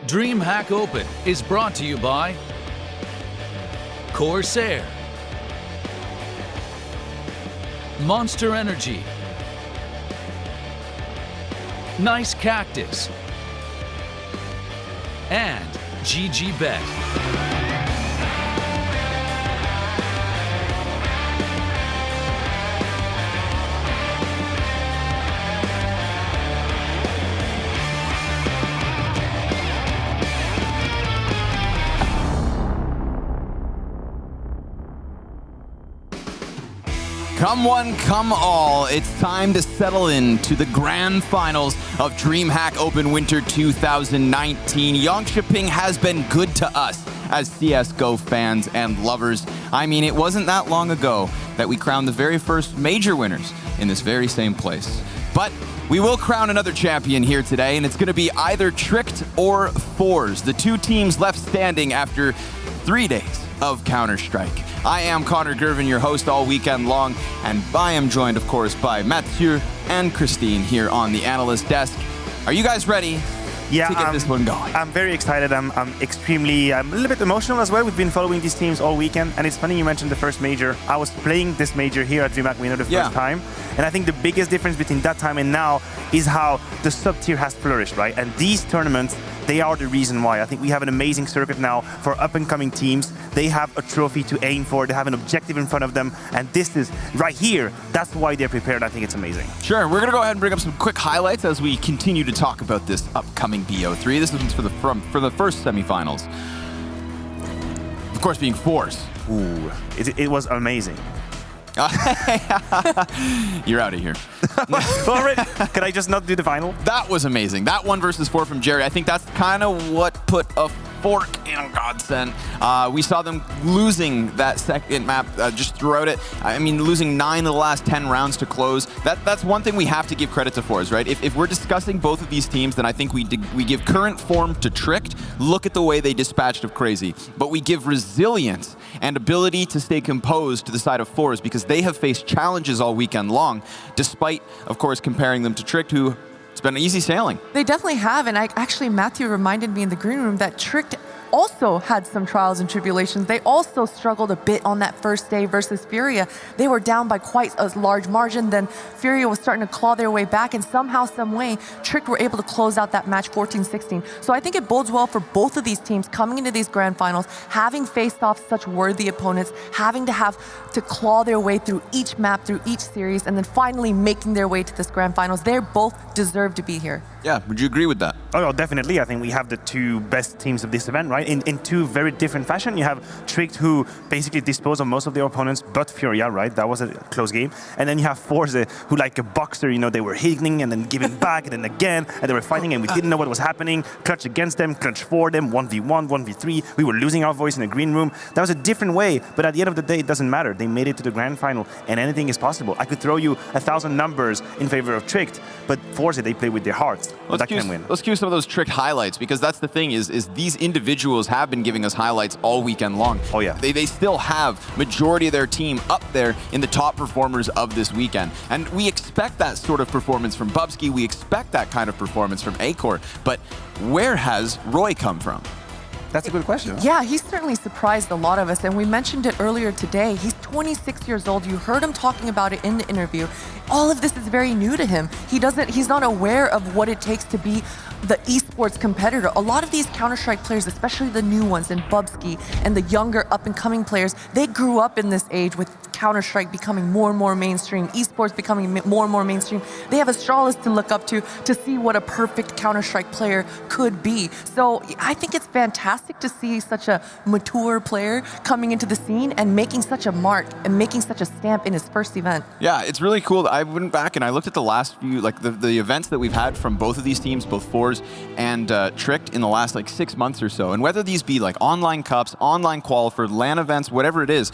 DreamHack Open is brought to you by Corsair, Monster Energy, Nice Cactus, and GGBet. Come one, come all, it's time to settle into the grand finals of DreamHack Open Winter 2019. Yongshiping has been good to us as CSGO fans and lovers. I mean, it wasn't that long ago that we crowned the very first major winners in this very same place. But we will crown another champion here today, and it's going to be either Tricked or forZe, the two teams left standing after 3 days of Counter-Strike. I am Connor Gervin, your host all weekend long, and I am joined, of course, by Mathieu and Christine here on the analyst desk. Are you guys ready to get this one going? I'm very excited. I'm a little bit emotional as well. We've been following these teams all weekend, and it's funny you mentioned the first major. I was playing this major here at DreamHack Winter the first time, and I think the biggest difference between that time and now is how the sub-tier has flourished, right? And these tournaments, they are the reason why. I think we have an amazing circuit now for up-and-coming teams. They have a trophy to aim for. They have an objective in front of them. And this is right here. That's why they're prepared. I think it's amazing. Sure. We're going to go ahead and bring up some quick highlights as we continue to talk about this upcoming BO3. This is for the first semifinals. Of course, being forZe. Ooh, it was amazing. You're out of here. Already? Can I just not do the final? That was amazing. That 1 versus 4 from Jerry. I think that's kind of what put a fork in Godsend. We saw them losing that second map just throughout it. I mean, losing 9 of the last 10 rounds to close. That's one thing we have to give credit to forZe, right? If we're discussing both of these teams, then I think we give current form to Tricked. Look at the way they dispatched of Crazy. But we give resilience and ability to stay composed to the side of forZe because they have faced challenges all weekend long, despite, of course, comparing them to Tricked, who it's been easy sailing. They definitely have, and actually Matthew reminded me in the green room that Tricked also had some trials and tribulations. They also struggled a bit on that first day versus Furia. They were down by quite a large margin, then Furia was starting to claw their way back, and somehow, some way, Tricked were able to close out that match 14-16. So I think it bodes well for both of these teams coming into these grand finals, having faced off such worthy opponents, having to have to claw their way through each map, through each series, and then finally making their way to this grand finals. They both deserve to be here. Yeah, would you agree with that? Oh, definitely. I think we have the two best teams of this event, right? In two very different fashion. You have Tricked, who basically disposed of most of their opponents, but Furia, right? That was a close game. And then you have forZe, who like a boxer, you know, they were hitting and then giving back and then again, and they were fighting and we didn't know what was happening. Clutch against them, clutch for them, 1v1, 1v3. We were losing our voice in the green room. That was a different way, but at the end of the day, it doesn't matter. They made it to the grand final, and anything is possible. I could throw you 1,000 numbers in favor of Tricked, but forZe, they play with their hearts. Let's cue some of those Tricked highlights, because that's the thing is these individuals have been giving us highlights all weekend long. Oh yeah. They still have majority of their team up there in the top performers of this weekend. And we expect that sort of performance from Bubsky. We expect that kind of performance from Acor. But where has Roy come from? That's a good question. Yeah, he's certainly surprised a lot of us, and we mentioned it earlier today. He's 26 years old. You heard him talking about it in the interview. All of this is very new to him. He's not aware of what it takes to be the esports competitor. A lot of these Counter-Strike players, especially the new ones in Bubsky and the younger up-and-coming players, they grew up in this age with Counter-Strike becoming more and more mainstream, esports becoming more and more mainstream. They have Astralis to look up to see what a perfect Counter-Strike player could be. So I think it's fantastic to see such a mature player coming into the scene and making such a mark and making such a stamp in his first event. Yeah, it's really cool. I went back and I looked at the last few, like the events that we've had from both of these teams, both forZe and Tricked, in the last like 6 months or so. And whether these be like online cups, online qualifiers, LAN events, whatever it is,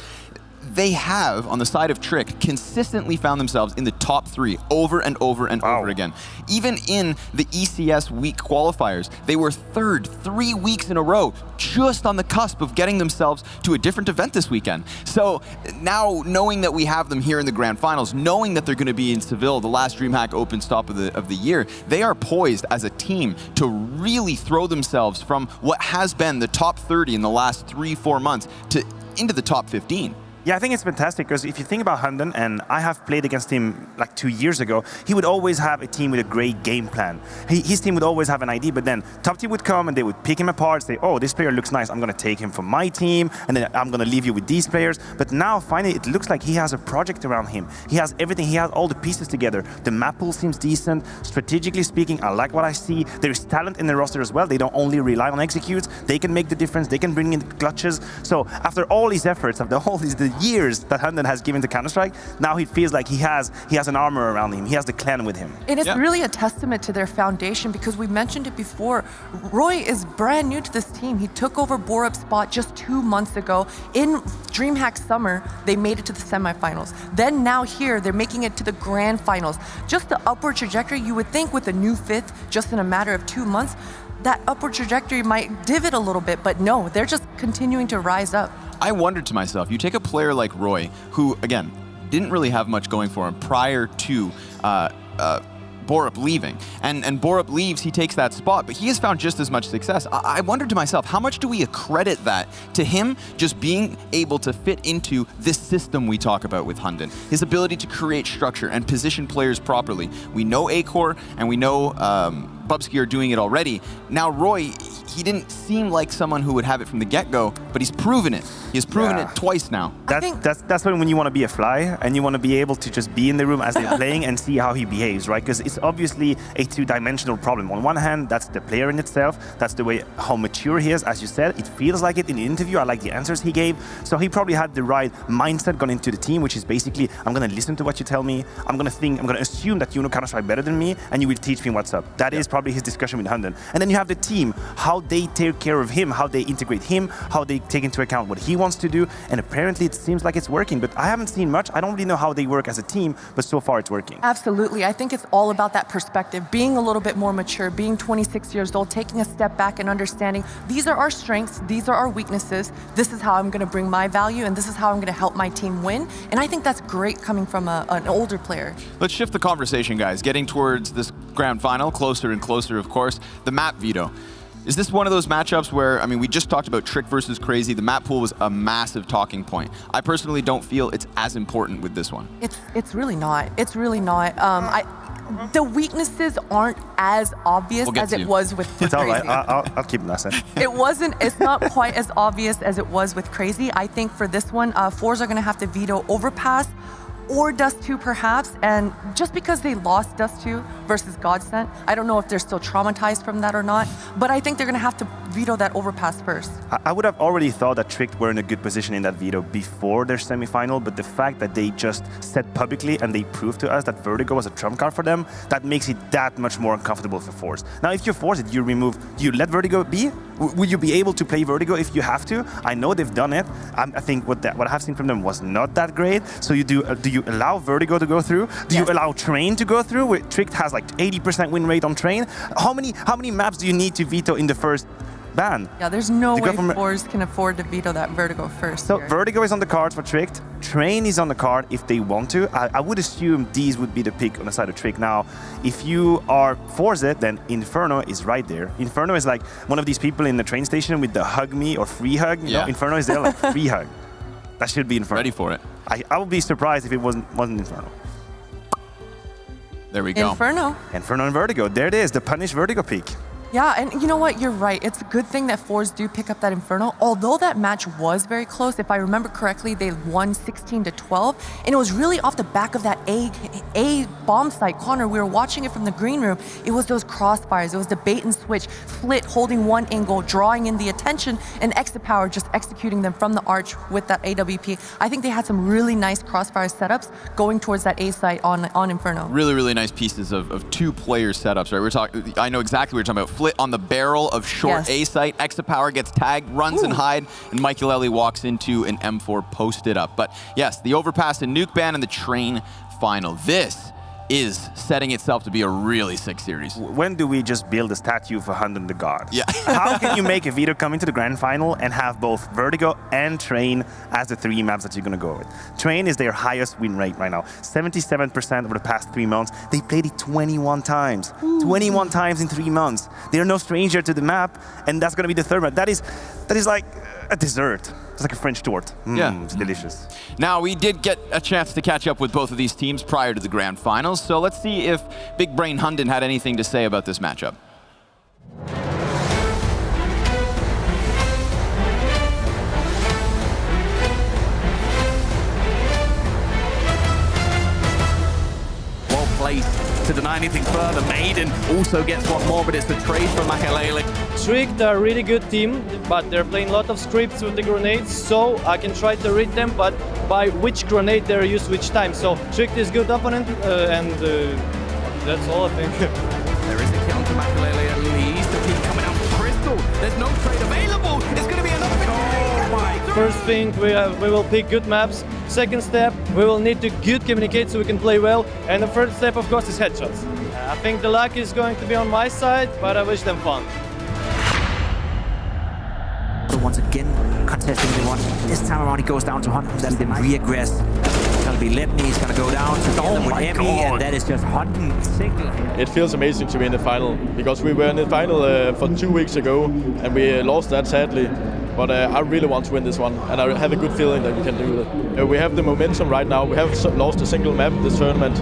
they have, on the side of Trick, consistently found themselves in the top 3 over and over and over again. Even in the ECS week qualifiers, they were 3rd 3 weeks in a row, just on the cusp of getting themselves to a different event this weekend. So now, knowing that we have them here in the Grand Finals, knowing that they're going to be in Seville, the last DreamHack Open stop of the year, they are poised as a team to really throw themselves from what has been the top 30 in the last 3-4 months to into the top 15. Yeah, I think it's fantastic because if you think about Hunden, and I have played against him like 2 years ago, he would always have a team with a great game plan. His team would always have an idea, but then top team would come and they would pick him apart, say, oh, this player looks nice, I'm going to take him from my team, and then I'm going to leave you with these players. But now, finally, it looks like he has a project around him. He has everything, he has all the pieces together. The map pool seems decent. Strategically speaking, I like what I see. There's talent in the roster as well. They don't only rely on executes. They can make the difference. They can bring in the clutches. So after all these efforts, after all these years that Hunden has given to Counter-Strike, now he feels like he has an armor around him. He has the clan with him. And it's really a testament to their foundation because we mentioned it before. Roy is brand new to this team. He took over Borup's spot just 2 months ago. In DreamHack Summer, they made it to the semifinals. Then now here, they're making it to the grand finals. Just the upward trajectory, you would think with a new 5th, just in a matter of 2 months, that upward trajectory might divot a little bit, but no, they're just continuing to rise up. I wondered to myself, you take a player like Roy, who, again, didn't really have much going for him prior to Borup leaving. And Borup leaves, he takes that spot, but he has found just as much success. I wondered to myself, how much do we accredit that to him just being able to fit into this system we talk about with Hunden? His ability to create structure and position players properly. We know Acor and we know Bubsky are doing it already. Now Roy, he didn't seem like someone who would have it from the get-go, but he's proven it. He's proven it twice now. That's when you want to be a fly and you want to be able to just be in the room as they're playing and see how he behaves, right? Because it's obviously a 2-dimensional problem. On one hand, that's the player in itself. That's the way how mature he is, as you said. It feels like it in the interview. I like the answers he gave. So he probably had the right mindset going into the team, which is basically, I'm going to listen to what you tell me. I'm going to assume that you know Counter-Strike better than me, and you will teach me what's up. That is probably his discussion with Hunden. And then you have the team, how they take care of him, how they integrate him, how they take into account what he wants to do. And apparently it seems like it's working, but I haven't seen much. I don't really know how they work as a team, but so far it's working. Absolutely. I think it's all about that perspective, being a little bit more mature, being 26 years old, taking a step back and understanding these are our strengths, these are our weaknesses, this is how I'm going to bring my value, and this is how I'm going to help my team win. And I think that's great coming from an older player. Let's shift the conversation, guys. Getting towards this grand final, closer and closer, of course. The map veto. Is this one of those matchups where, I mean, we just talked about Trick versus Crazy. The map pool was a massive talking point. I personally don't feel it's as important with this one. It's really not. It's really not. The weaknesses aren't as obvious as it was with Crazy. It's all right. I'll keep listening. It's not quite as obvious as it was with Crazy. I think for this one, forZe are going to have to veto Overpass or Dust 2 perhaps, and just because they lost Dust 2 versus Godsent, I don't know if they're still traumatized from that or not, but I think they're gonna have to veto that Overpass first. I would have already thought that Trick were in a good position in that veto before their semifinal, but the fact that they just said publicly and they proved to us that Vertigo was a trump card for them, that makes it that much more uncomfortable for forZe. Now, if you force it, do you let Vertigo be? Would you be able to play Vertigo if you have to? I know they've done it. I think what I have seen from them was not that great. So do you allow Vertigo to go through? Do you allow Train to go through? Where Trick has like 80% win rate on Train. How many maps do you need to veto in the first ban? Yeah, there's no way forZe can afford to veto that Vertigo first. So Vertigo is on the cards for Trick. Train is on the card if they want to. I would assume these would be the pick on the side of Trick. Now, if you are forZe, then Inferno is right there. Inferno is like one of these people in the train station with the hug me or free hug. You know, Inferno is there like free hug. That should be Inferno. Ready for it. I would be surprised if it wasn't Inferno. There we go. Inferno and Vertigo. There it is, the punished Vertigo pick. Yeah, and you know what? You're right. It's a good thing that forZe do pick up that Inferno. Although that match was very close, if I remember correctly, they won 16-12, and it was really off the back of that A bomb site. Connor, we were watching it from the green room. It was those crossfires. It was the bait and switch, Flit holding one angle, drawing in the attention, and Exit Power just executing them from the arch with that AWP. I think they had some really nice crossfire setups going towards that A site on Inferno. Really, really nice pieces of two-player setups, right? I know exactly what you're talking about. flit on the barrel of short A site. Exapower gets tagged, runs and hide, and Michaelelli walks into an M4 posted up. But yes, the overpass and nuke ban and the train final. This is setting itself to be a really sick series. When do we just build a statue for Hunden the God? Yeah. How can you make a Vito come into the grand final and have both Vertigo and Train as the 3 maps that you're going to go with? Train is their highest win rate right now. 77% over the past 3 months. They played it 21 times. 21 times in 3 months. They're no stranger to the map, and that's going to be the 3rd map. That is like a dessert. It's like a French torte. Yeah. It's delicious. Now, we did get a chance to catch up with both of these teams prior to the grand finals, so let's see if Big Brain Hunden had anything to say about this matchup. Well placed to deny anything further. Maiden also gets one more, but it's the trade from Michaelelli. Tricked are a really good team, but they're playing a lot of scripts with the grenades, so I can try to read them, but by which grenade they're used which time. So Tricked is good opponent, and that's all I think. There is a kill to Michaelelli at least. The team coming out for Crystal. There's no trade available. It's going to be another First thing, we will pick good maps. Second step, we will need to good communicate so we can play well. And the third step, of course, is headshots. I think the luck is going to be on my side, but I wish them fun. Once again, contesting the one. This time around, he goes down to Hunden. That's the re-aggress. It's going to be Lepny. He's going to go down together with Emmy, and that is just Hunden single. It feels amazing to be in the final, because we were in the final for 2 weeks ago, and we lost that sadly. But I really want to win this one, and I have a good feeling that we can do it. We have the momentum right now. We have lost a single map this tournament,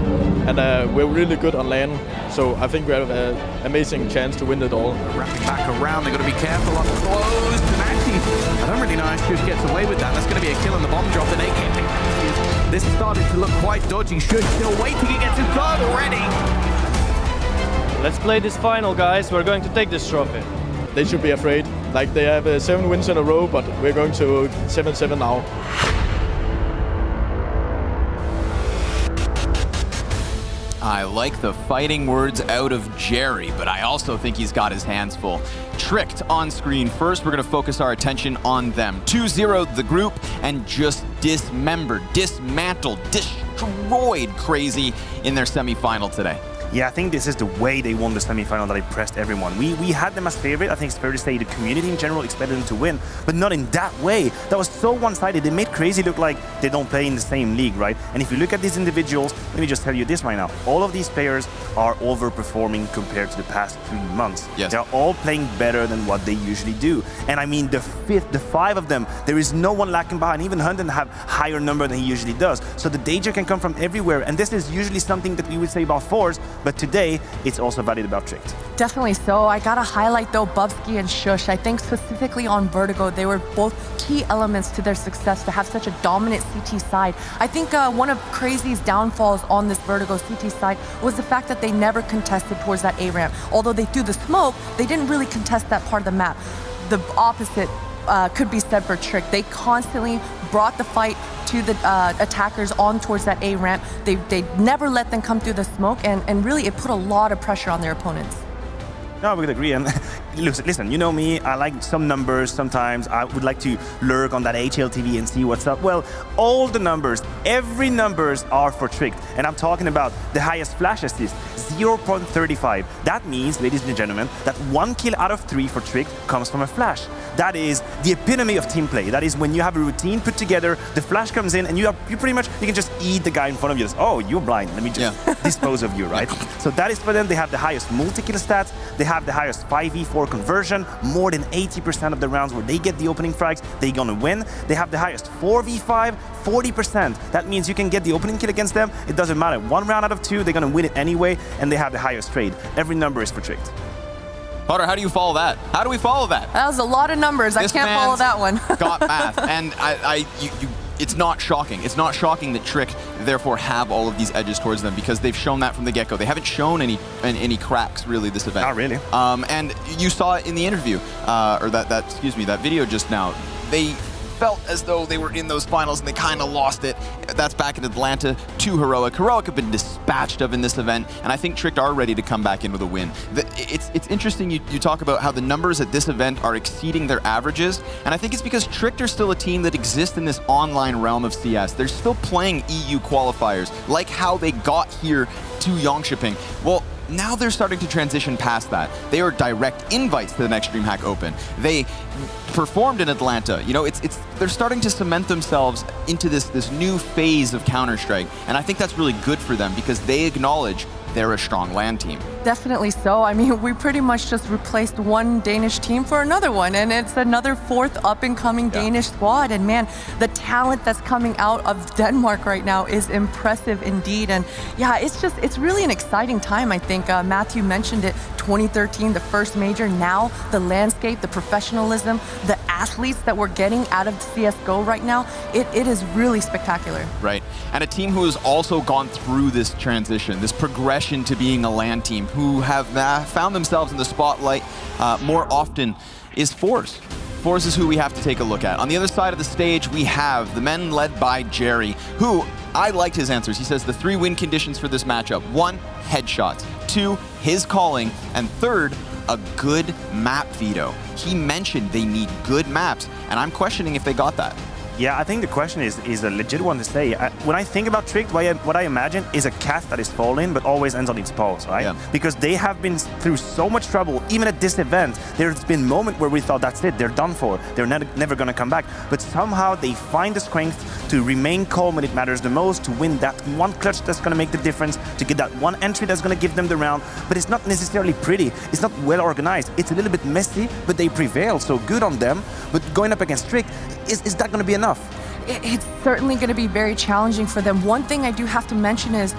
and we're really good on lane. So I think we have an amazing chance to win it all. Wrapping back around, they've got to be careful up close. And actually, I don't really know how Shush gets away with that. That's going to be a kill on the bomb drop, and AK. This is starting to look quite dodgy. Shush still waiting. He gets his third already. Let's play this final, guys. We're going to take this trophy. They should be afraid. Like, they have 7 wins in a row, but we're going to 7-7 now. I like the fighting words out of Jerry, but I also think he's got his hands full. Tricked on screen first. We're going to focus our attention on them. 2-0'd the group and just dismembered, dismantled, destroyed Crazy in their semifinal today. Yeah, I think this is the way they won the semifinal, that they pressed everyone. We had them as favorite. I think it's fair to say the community in general expected them to win, but not in that way. That was so one-sided. They made Crazy look like they don't play in the same league, right? And if you look at these individuals, let me just tell you this right now. All of these players are overperforming compared to the past 3 months. Yes. They're all playing better than what they usually do. And I mean, the 5 of them, there is no one lacking behind. Even Hunden have higher number than he usually does. So the danger can come from everywhere. And this is usually something that we would say about forZe, but today, it's also valid about Tricked. Definitely so. I gotta highlight though Bubsky and Shush. I think specifically on Vertigo, they were both key elements to their success to have such a dominant CT side. I think one of Crazy's downfalls on this Vertigo CT side was the fact that they never contested towards that A ramp. Although they threw the smoke, they didn't really contest that part of the map. The opposite could be said for Trick. They constantly brought the fight to the attackers on towards that A ramp. They never let them come through the smoke, and really it put a lot of pressure on their opponents. No, I would agree. And listen, you know me, I like some numbers sometimes. I would like to lurk on that HLTV and see what's up. Well, all the numbers, every numbers are for Tricked. And I'm talking about the highest flash assist, 0.35. That means, ladies and gentlemen, that 1 kill out of 3 for Tricked comes from a flash. That is the epitome of team play. That is when you have a routine put together, the flash comes in, and you pretty much, you can just eat the guy in front of you. Oh, you're blind. Let me just dispose of you, right? So that is for them. They have the highest multi-kill stats. They have the highest 5v4 conversion, more than 80% of the rounds where they get the opening frags, they're gonna win. They have the highest 4v5, 40%. That means you can get the opening kill against them. It doesn't matter. 1 round out of 2, they're gonna win it anyway, and they have the highest trade. Every number is for Tricked. Potter, how do you follow that? How do we follow that? That was a lot of numbers. This I can't follow that one. got math, and it's not shocking. It's not shocking that Trick therefore have all of these edges towards them, because they've shown that from the get-go. They haven't shown any cracks really this event. Not really. And you saw it in the interview, or that video just now. They felt as though they were in those finals and they kind of lost it. That's back in Atlanta to Heroic. Heroic have been dispatched of in this event, and I think Tricked are ready to come back in with a win. It's interesting you talk about how the numbers at this event are exceeding their averages, and I think it's because Tricked are still a team that exists in this online realm of CS. They're still playing EU qualifiers, like how they got here to Yongshiping. Well, now they're starting to transition past that. They are direct invites to the next DreamHack Open. They performed in Atlanta. You know, they're starting to cement themselves into this new phase of Counter-Strike, and I think that's really good for them because they acknowledge they're a strong LAN team. Definitely so. I mean, we pretty much just replaced one Danish team for another one, and it's another fourth up-and-coming Danish squad. And man, the talent that's coming out of Denmark right now is impressive indeed. And yeah, it's really an exciting time, I think. Matthew mentioned it, 2013, the first major. Now, the landscape, the professionalism, the athletes that we're getting out of CSGO right now, it is really spectacular. Right, and a team who has also gone through this transition, this progression to being a LAN team, who have found themselves in the spotlight more often, is forZe. forZe is who we have to take a look at. On the other side of the stage, we have the men led by Jerry, who, I liked his answers. He says the 3 win conditions for this matchup: 1, headshots; 2, his calling; and 3rd, a good map veto. He mentioned they need good maps, and I'm questioning if they got that. Yeah, I think the question is a legit one to say. When I think about Tricked, what I imagine is a cat that is falling but always ends on its paws, right? Yeah. Because they have been through so much trouble. Even at this event, there's been moments where we thought that's it, they're done for, they're never going to come back. But somehow they find the strength to remain calm when it matters the most, to win that one clutch that's going to make the difference, to get that one entry that's going to give them the round. But it's not necessarily pretty, it's not well organized, it's a little bit messy, but they prevail, so good on them. But going up against Tricked, is that going to be enough? It's certainly going to be very challenging for them. One thing I do have to mention is,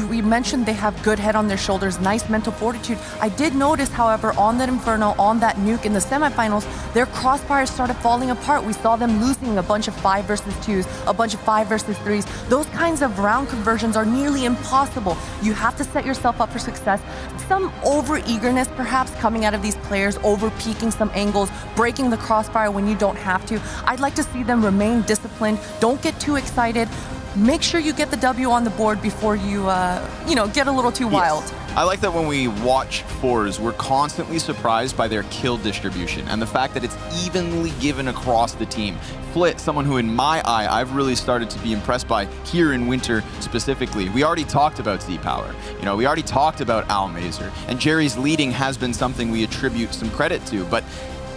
we mentioned they have good head on their shoulders, nice mental fortitude. I did notice, however, on that Inferno, on that nuke in the semifinals, their crossfires started falling apart. We saw them losing a bunch of 5 versus 2s, a bunch of 5 versus 3s. Those kinds of round conversions are nearly impossible. You have to set yourself up for success. Some over-eagerness, perhaps, coming out of these players, over-peaking some angles, breaking the crossfire when you don't have to. I'd like to see them remain disciplined. Don't get too excited. Make sure you get the W on the board before you, get a little too wild. I like that when we watch forZe, we're constantly surprised by their kill distribution and the fact that it's evenly given across the team. Flit, someone who in my eye, I've really started to be impressed by here in Winter specifically. We already talked about Z-Power. We already talked about Almazer, and Jerry's leading has been something we attribute some credit to, but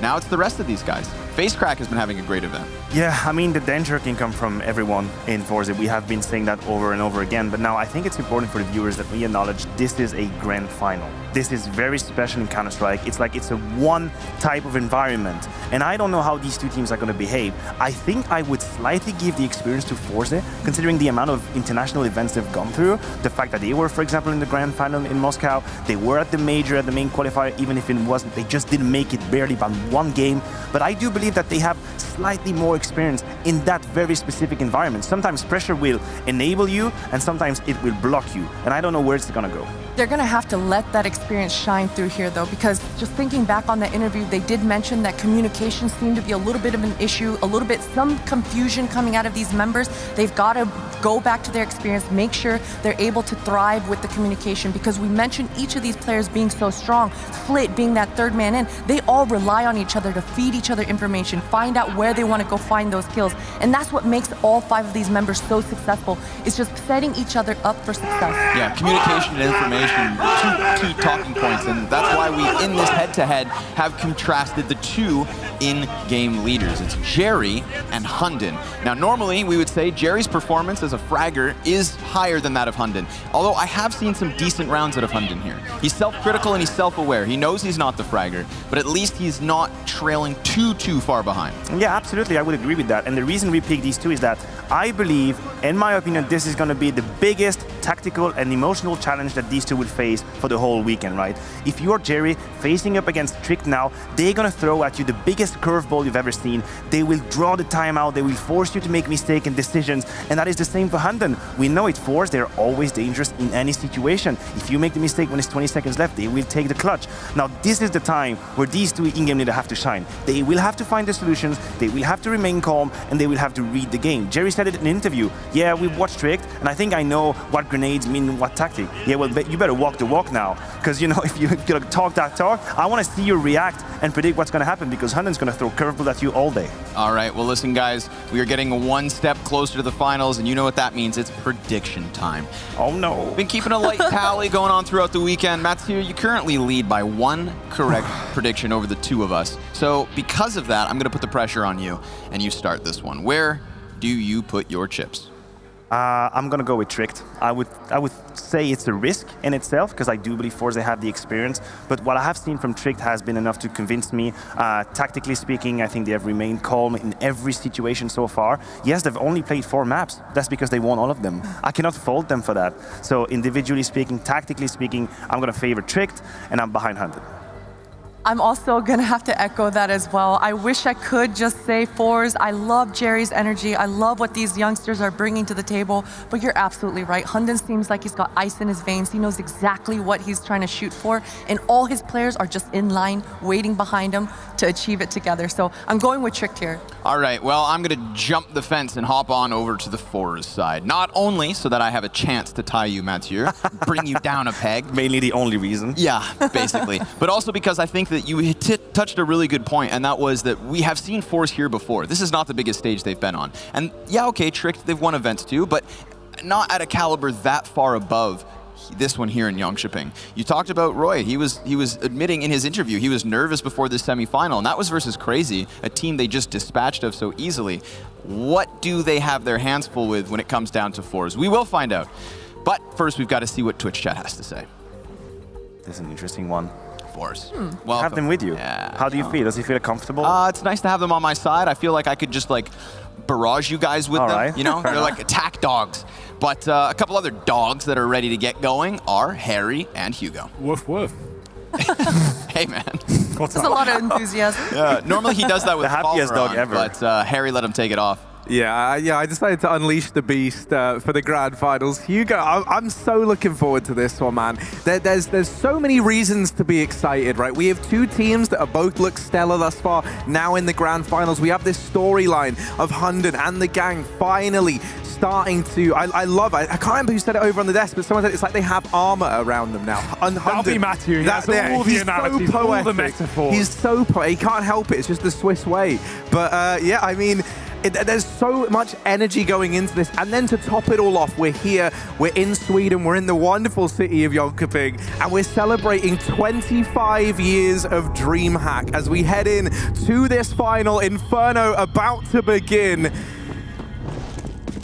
now it's the rest of these guys. FaceCrack has been having a great event. Yeah, I mean, the danger can come from everyone in forZe. We have been saying that over and over again, but now I think it's important for the viewers that we acknowledge this is a grand final. This is very special in Counter-Strike. It's like it's a one type of environment, and I don't know how these two teams are going to behave. I think I would slightly give the experience to forZe, considering the amount of international events they've gone through, the fact that they were, for example, in the grand final in Moscow, they were at the major, at the main qualifier, even if it wasn't, they just didn't make it barely by one game. But I do believe that they have slightly more experience in that very specific environment. Sometimes pressure will enable you, and sometimes it will block you, and I don't know where it's gonna go. They're going to have to let that experience shine through here, though, because just thinking back on the interview, they did mention that communication seemed to be a little bit of an issue, some confusion coming out of these members. They've got to go back to their experience, make sure they're able to thrive with the communication, because we mentioned each of these players being so strong, Flit being that third man in, they all rely on each other to feed each other information, find out where they want to go find those kills, and that's what makes all 5 of these members so successful, is just setting each other up for success. Yeah, communication and information, 2 key talking points, and that's why we, in this head-to-head, have contrasted the 2 in-game leaders. It's Jerry and Hunden. Now, normally, we would say Jerry's performance as a fragger is higher than that of Hunden, although I have seen some decent rounds out of Hunden here. He's self-critical and he's self-aware. He knows he's not the fragger, but at least he's not trailing too far behind. Yeah, absolutely, I would agree with that. And the reason we picked these 2 is that I believe, in my opinion, this is going to be the biggest tactical and emotional challenge that these 2 two will face for the whole weekend, right? If you are Jerry facing up against Trick now, they're gonna throw at you the biggest curveball you've ever seen. They will draw the timeout, they will force you to make mistaken decisions, and that is the same for Hunden. We know it, forZe, they're always dangerous in any situation. If you make the mistake when it's 20 seconds left, they will take the clutch. Now, this is the time where these two in-game leaders have to shine. They will have to find the solutions, they will have to remain calm, and they will have to read the game. Jerry said it in an interview. Yeah, we've watched Tricked, and I think I know what grenades mean what tactic. Yeah, well, you better walk the walk now, because you know, if you're gonna talk that talk, I want to see you react and predict what's gonna happen, because Hunden's gonna throw curveballs at you all day. All right, well listen guys, we are getting one step closer to the finals, and you know what that means, it's prediction time. Oh no. Been keeping a light tally going on throughout the weekend. Mathieu, you currently lead by one correct prediction over the two of us. So because of that, I'm gonna put the pressure on you, and you start this one. Where do you put your chips? I'm gonna go with Tricked. I would say it's a risk in itself, because I do believe forZe have the experience, but what I have seen from Tricked has been enough to convince me. Tactically speaking, I think they have remained calm in every situation so far. Yes, they've only played 4 maps. That's because they won all of them. I cannot fault them for that. So individually speaking, tactically speaking, I'm gonna favor Tricked, and I'm behind Hunted. I'm also gonna have to echo that as well. I wish I could just say forZe. I love Jerry's energy. I love what these youngsters are bringing to the table, but you're absolutely right. Hunden seems like he's got ice in his veins. He knows exactly what he's trying to shoot for, and all his players are just in line, waiting behind him to achieve it together. So I'm going with Tricked here. All right, well, I'm gonna jump the fence and hop on over to the forZe side. Not only so that I have a chance to tie you, Mathieu, bring you down a peg. Mainly the only reason. Yeah, basically. But also because I think that you touched a really good point, and that was that we have seen forZe here before. This is not the biggest stage they've been on. And yeah, okay, Tricked, they've won events too, but not at a caliber that far above this one here in Jönköping. You talked about Roy. He was admitting in his interview he was nervous before this semifinal, and that was versus Crazy, a team they just dispatched of so easily. What do they have their hands full with when it comes down to forZe? We will find out. But first, we've got to see what Twitch chat has to say. This is an interesting one. forZe. Have them with you. Yeah, How do you feel? Does he feel comfortable? It's nice to have them on my side. I feel like I could just like barrage you guys with them. Right. You know, they're like attack dogs. But a couple other dogs that are ready to get going are Harry and Hugo. Woof woof. Hey man. What's There's a lot of enthusiasm. Normally he does that with the happiest dog ever. But Harry let him take it off. Yeah, I decided to unleash the beast for the grand finals. Hugo, I'm so looking forward to this one, man. There's so many reasons to be excited, right? We have two teams that have both looked stellar thus far, now in the grand finals. We have this storyline of Hunden and the gang finally starting to, I love it. I can't remember who said it over on the desk, but someone said it's like they have armor around them now. That'll be Mathieu. That's all the analogies, all the metaphors. He's so poetic. He can't help it. It's just the Swiss way. But yeah, I mean, there's so much energy going into this, and then to top it all off, we're here, we're in Sweden, we're in the wonderful city of Jönköping, and we're celebrating 25 years of DreamHack as we head in to this final. Inferno about to begin.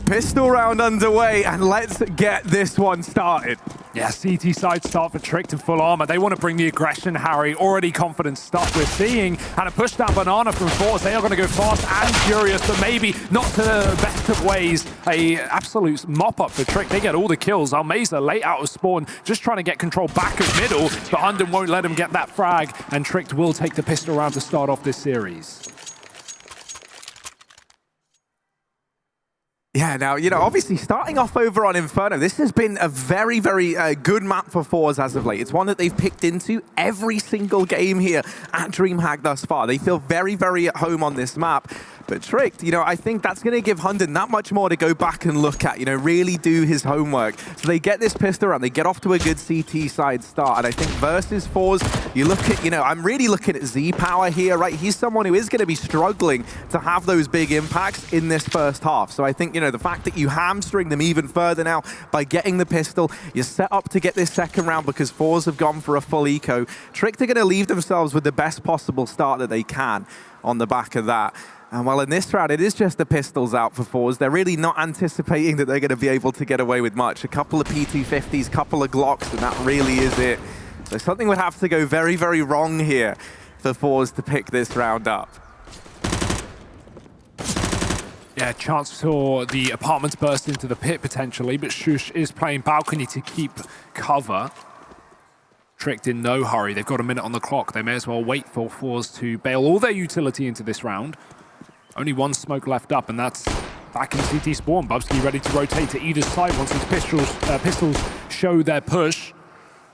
Pistol round underway, and let's get this one started. Yeah, CT side start for Tricked and full armor. They want to bring the aggression, Harry. Already confident stuff we're seeing. And a push down banana from forZe. They are going to go fast and furious, but maybe not to the best of ways. A absolute mop-up for Tricked. They get all the kills. Almeza late out of spawn, just trying to get control back of middle, but Hunden won't let him get that frag, and Tricked will take the pistol round to start off this series. Yeah, now, you know, obviously starting off over on Inferno, this has been a very, very good map for forZe as of late. It's one that they've picked into every single game here at DreamHack thus far. They feel very, very at home on this map. But Tricked, you know, I think that's going to give Hunden that much more to go back and look at, you know, really do his homework. So they get this pistol round, they get off to a good CT side start. And I think versus forZe, you look at, you know, I'm really looking at Z Power here, right? He's someone who is going to be struggling to have those big impacts in this first half. So I think, you know, the fact that you hamstring them even further now by getting the pistol, you're set up to get this second round because forZe have gone for a full eco. Tricked are going to leave themselves with the best possible start that they can on the back of that. And well, in this round, it is just the pistols out for forZe. They're really not anticipating that they're going to be able to get away with much. A couple of P250s, couple of Glocks, and that really is it. So something would have to go very, very wrong here for forZe to pick this round up. Yeah, chance for the apartments burst into the pit potentially, but Shush is playing balcony to keep cover. Tricked in no hurry. They've got a minute on the clock. They may as well wait for forZe to bail all their utility into this round. Only one smoke left up, and that's back in CT spawn. bubzkji ready to rotate to either side once his pistols show their push.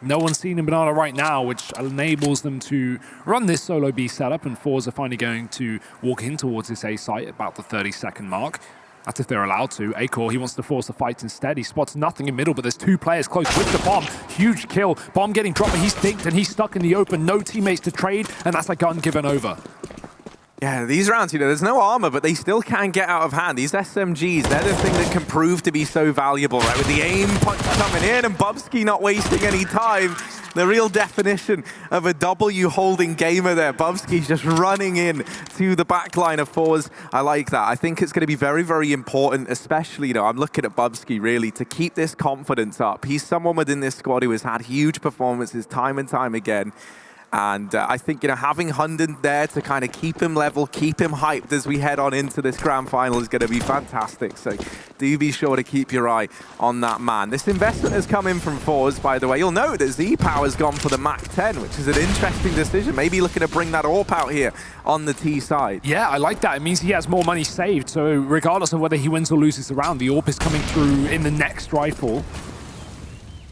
No one's seen in Banana right now, which enables them to run this solo B setup, and forZe are finally going to walk in towards this A site about the 30-second mark. That's if they're allowed to. Acor, he wants to force the fight instead. He spots nothing in middle, but there's two players close with the bomb. Huge kill. Bomb getting dropped, but he's dinked, and he's stuck in the open. No teammates to trade, and that's a gun given over. Yeah, these rounds, there's no armor, but they still can get out of hand. These SMGs, they're the thing that can prove to be so valuable, right? With the aim punch coming in and bubzkji not wasting any time. The real definition of a W holding gamer there. bubzkji's just running in to the backline of forZe. I like that. I think it's going to be very, very important, especially, I'm looking at bubzkji really, to keep this confidence up. He's someone within this squad who has had huge performances time and time again. And I think, having Hunden there to kind of keep him level, keep him hyped as we head on into this grand final is going to be fantastic. So do be sure to keep your eye on that man. This investment has come in from forZe, by the way. You'll note that Z-Power's gone for the Mach 10, which is an interesting decision. Maybe looking to bring that AWP out here on the T side. Yeah, I like that. It means he has more money saved. So regardless of whether he wins or loses the round, the AWP is coming through in the next rifle.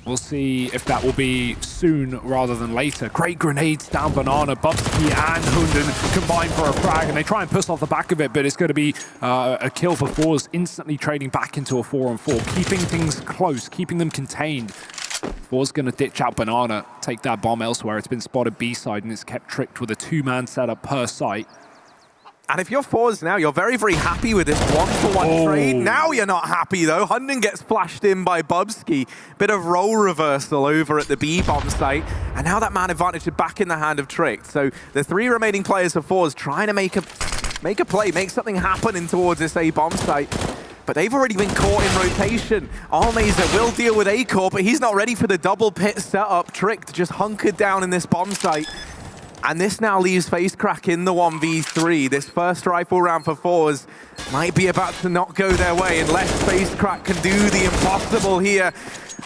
We'll see if that will be soon rather than later. Great grenades down Banana. bubzkji and Hunden combine for a frag, and they try and push off the back of it, but it's going to be a kill for forZe, instantly trading back into a 4-on-4, keeping things close, keeping them contained. forZe going to ditch out Banana, take that bomb elsewhere. It's been spotted B-side, and it's kept tricked with a two-man setup per site. And if you're forZe now, you're very, very happy with this one-for-one trade. Now you're not happy, though. Hunden gets flashed in by bubzkji. Bit of role reversal over at the B-bomb site. And now that man advantage is back in the hand of Tricked. So the three remaining players of forZe trying to make a play, make something happen in towards this A-bomb site. But they've already been caught in rotation. Almeza will deal with Acor, but he's not ready for the double pit setup. Tricked just hunkered down in this bomb site. And this now leaves FaceCrack in the 1v3. This first rifle round for forZe might be about to not go their way unless FaceCrack can do the impossible here.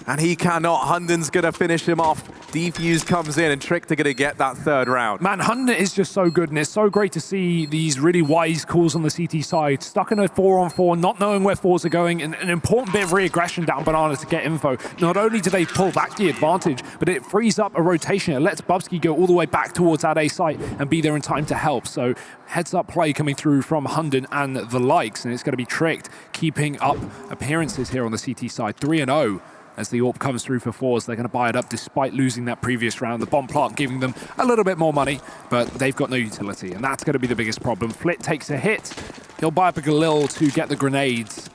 And he cannot. Hunden's going to finish him off. Defuse comes in, and Tricked are going to get that third round. Man, Hunden is just so good, and it's so great to see these really wise calls on the CT side. Stuck in a 4-on-4, not knowing where forZe are going, and an important bit of re-aggression down Banana to get info. Not only do they pull back the advantage, but it frees up a rotation. It lets bubzkji go all the way back towards that A site and be there in time to help. So heads-up play coming through from Hunden and the likes, and it's going to be Tricked keeping up appearances here on the CT side. 3-0. As the AWP comes through for forZe, they're going to buy it up despite losing that previous round. The bomb plant giving them a little bit more money, but they've got no utility, and that's going to be the biggest problem. Flit takes a hit. He'll buy up a Galil to get the grenades.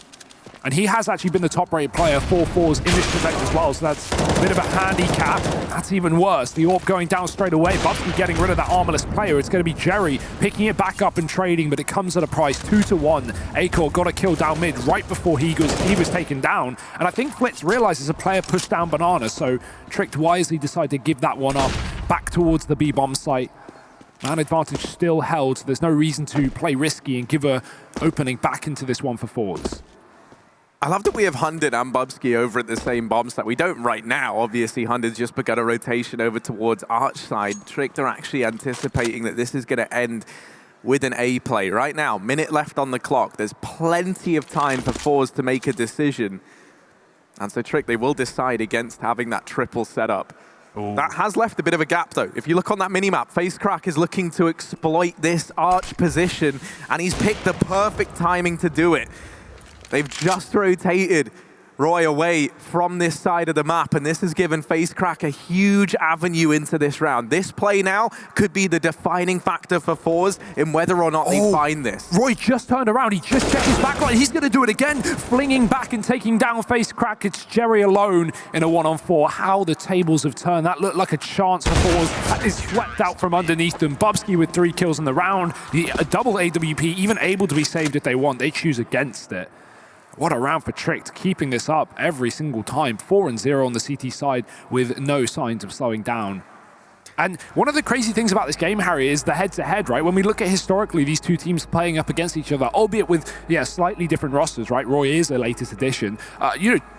And he has actually been the top-rated player for forZe in this event as well, so that's a bit of a handicap. That's even worse. The AWP going down straight away. bubzkji getting rid of that armorless player. It's going to be Jerry picking it back up and trading, but it comes at a price, 2-1. Acor got a kill down mid right before he was taken down. And I think Flitz realizes a player pushed down Banana, so Tricked wisely decided to give that one up back towards the B-bomb site. Man advantage still held, so there's no reason to play risky and give a opening back into this one for forZe. I love that we have Hunden and bubzkji over at the same bomb site. We don't right now. Obviously, Hunden's just begun a rotation over towards Arch side. Tricked are actually anticipating that this is going to end with an A play. Right now, minute left on the clock. There's plenty of time for forZe to make a decision. And so Tricked, they will decide against having that triple setup. Ooh. That has left a bit of a gap, though. If you look on that minimap, FaceCrack is looking to exploit this Arch position, and he's picked the perfect timing to do it. They've just rotated Roy away from this side of the map, and this has given FaceCrack a huge avenue into this round. This play now could be the defining factor for forZe in whether or not they find this. Roy just turned around. He just checked his backline. He's going to do it again, flinging back and taking down FaceCrack. It's Jerry alone in a 1-on-4. How the tables have turned. That looked like a chance for forZe. That is swept out from underneath them. bubzkji with 3 kills in the round. A double AWP, even able to be saved if they want. They choose against it. What a round for Tricked, keeping this up every single time. 4-0 on the CT side with no signs of slowing down. And one of the crazy things about this game, Harry, is the head-to-head, right? When we look at historically these two teams playing up against each other, albeit with, slightly different rosters, right? Roy is the latest addition.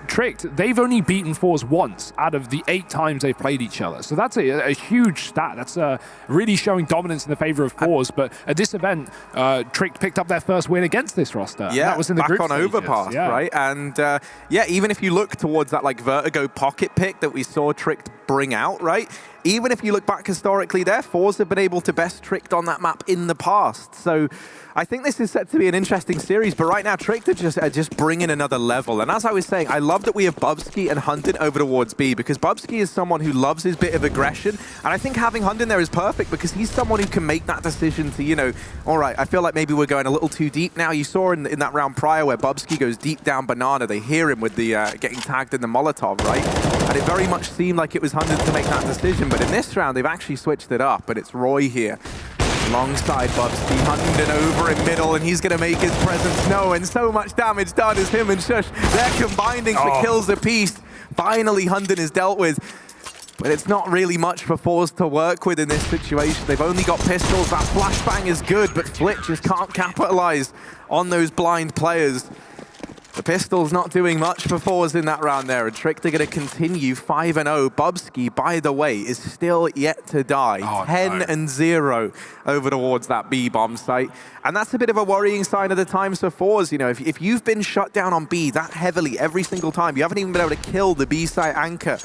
Tricked, they've only beaten forZe once out of the 8 times they've played each other. So that's a huge stat. That's really showing dominance in the favor of forZe. But at this event, Tricked picked up their first win against this roster. Yeah, that was in the back group on stages. Overpass, right? And even if you look towards that like Vertigo pocket pick that we saw Tricked bring out, right? Even if you look back historically there, forZe have been able to best Tricked on that map in the past. So I think this is set to be an interesting series, but right now Tricked are just bringing another level. And as I was saying, I love that we have Bubsky and Hunden over towards B, because Bubsky is someone who loves his bit of aggression, and I think having Hunden there is perfect because he's someone who can make that decision to, all right, I feel like maybe we're going a little too deep now. You saw in that round prior where Bubsky goes deep down Banana, they hear him with the getting tagged in the Molotov, right? And it very much seemed like it was Hunden to make that decision, but in this round they've actually switched it up, and it's Roy here. Alongside Bubsky, Hunden over in middle, and he's going to make his presence known. And so much damage done as him and Shush, they're combining for kills apiece. Finally, Hunden is dealt with. But it's not really much for forZe to work with in this situation. They've only got pistols. That flashbang is good, but Flit just can't capitalize on those blind players. The pistol's not doing much for forZe in that round there, and Tricked are going to continue 5-0. Bubsky, by the way, is still yet to die. 10-0 over towards that B bomb site. And that's a bit of a worrying sign of the times for forZe. If you've been shut down on B that heavily every single time, you haven't even been able to kill the B site anchor,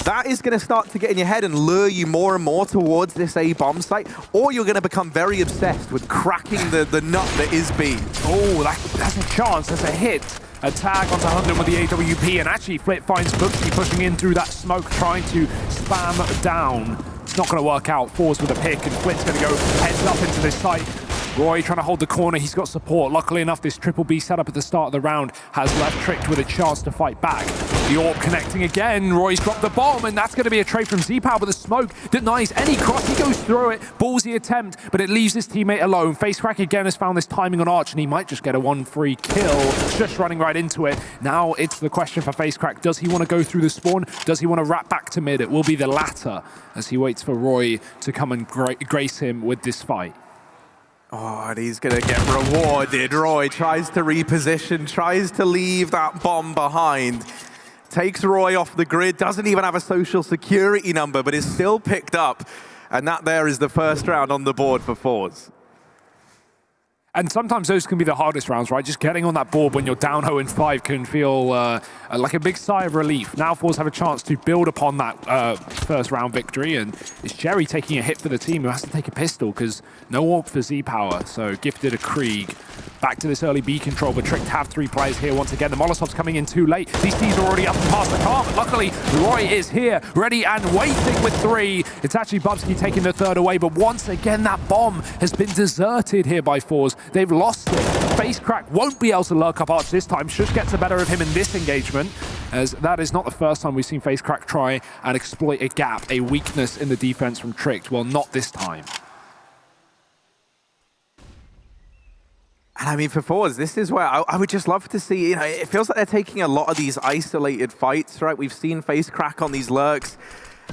that is going to start to get in your head and lure you more and more towards this A bomb site, or you're going to become very obsessed with cracking the nut that is B. Oh, that's a chance, that's a hit. A tag onto Hunden with the AWP, and actually Flit finds Bubsky pushing in through that smoke, trying to spam down. It's not going to work out. forZe with a pick, and Flit's going to go heads up into this site. Roy trying to hold the corner, he's got support. Luckily enough, this triple B setup at the start of the round has left Tricked with a chance to fight back. The AWP connecting again, Roy's dropped the bomb, and that's going to be a trade from Z-Power, but the smoke denies any cross. He goes through it, ballsy attempt, but it leaves his teammate alone. FaceCrack again has found this timing on Arch, and he might just get a 1-free kill, just running right into it. Now it's the question for FaceCrack. Does he want to go through the spawn? Does he want to wrap back to mid? It will be the latter as he waits for Roy to come and grace him with this fight. Oh, and he's going to get rewarded. Roy tries to reposition, tries to leave that bomb behind. Takes Roy off the grid, doesn't even have a social security number, but is still picked up. And that there is the first round on the board for forZe. And sometimes those can be the hardest rounds, right? Just getting on that board when you're down 0-5 can feel like a big sigh of relief. Now forZe have a chance to build upon that first round victory, and it's Jerry taking a hit for the team who has to take a pistol because no AWP for Z-Power, so gifted a Krieg. Back to this early B control, but Tricked have 3 players here once again. The Molotov's coming in too late. These teams are already up and past the car, but luckily Roy is here, ready and waiting with 3. It's actually Bubsky taking the third away, but once again that bomb has been deserted here by forZe. They've lost it. FaceCrack won't be able to lurk up Arch this time. Shush gets the better of him in this engagement, as that is not the first time we've seen FaceCrack try and exploit a gap, a weakness in the defense from Tricked. Well, not this time. And I mean, for forZe, this is where I would just love to see, it feels like they're taking a lot of these isolated fights, right? We've seen FaceCrack on these lurks.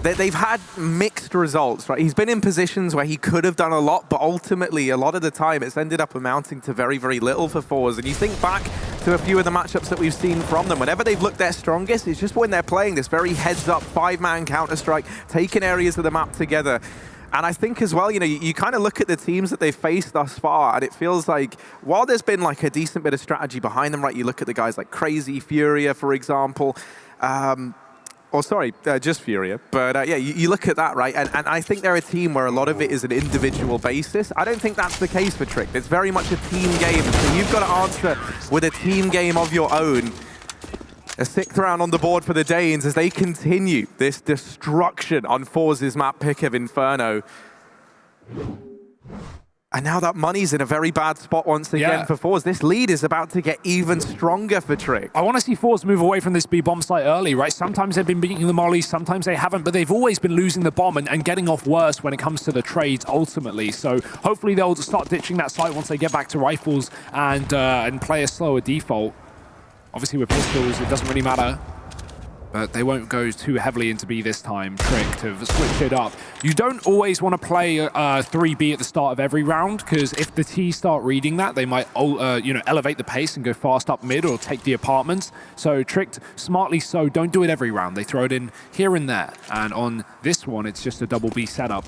They've had mixed results, right? He's been in positions where he could have done a lot, but ultimately, a lot of the time, it's ended up amounting to very, very little for forZe. And you think back to a few of the matchups that we've seen from them, whenever they've looked their strongest, it's just when they're playing this very heads-up, 5-man Counter-Strike, taking areas of the map together. And I think as well, you kind of look at the teams that they've faced thus far, and it feels like while there's been like a decent bit of strategy behind them, right? You look at the guys like Crazy, Furia, for example. Just Furia. But you look at that, right? And I think they're a team where a lot of it is an individual basis. I don't think that's the case for Tricked. It's very much a team game. So you've got to answer with a team game of your own. A 6th round on the board for the Danes as they continue this destruction on forZe's map pick of Inferno. And now that money's in a very bad spot once again for forZe. This lead is about to get even stronger for Tricked. I want to see forZe move away from this B bomb site early, right? Sometimes they've been beating the mollies, sometimes they haven't, but they've always been losing the bomb and getting off worse when it comes to the trades ultimately. So hopefully they'll start ditching that site once they get back to rifles and play a slower default. Obviously with pistols, it doesn't really matter. but they won't go too heavily into B this time. Trick to switch it up. You don't always want to play 3B at the start of every round, because if the T start reading that, they might elevate the pace and go fast up mid or take the apartments. So Tricked, smartly so, don't do it every round. They throw it in here and there. And on this one, it's just a double B setup.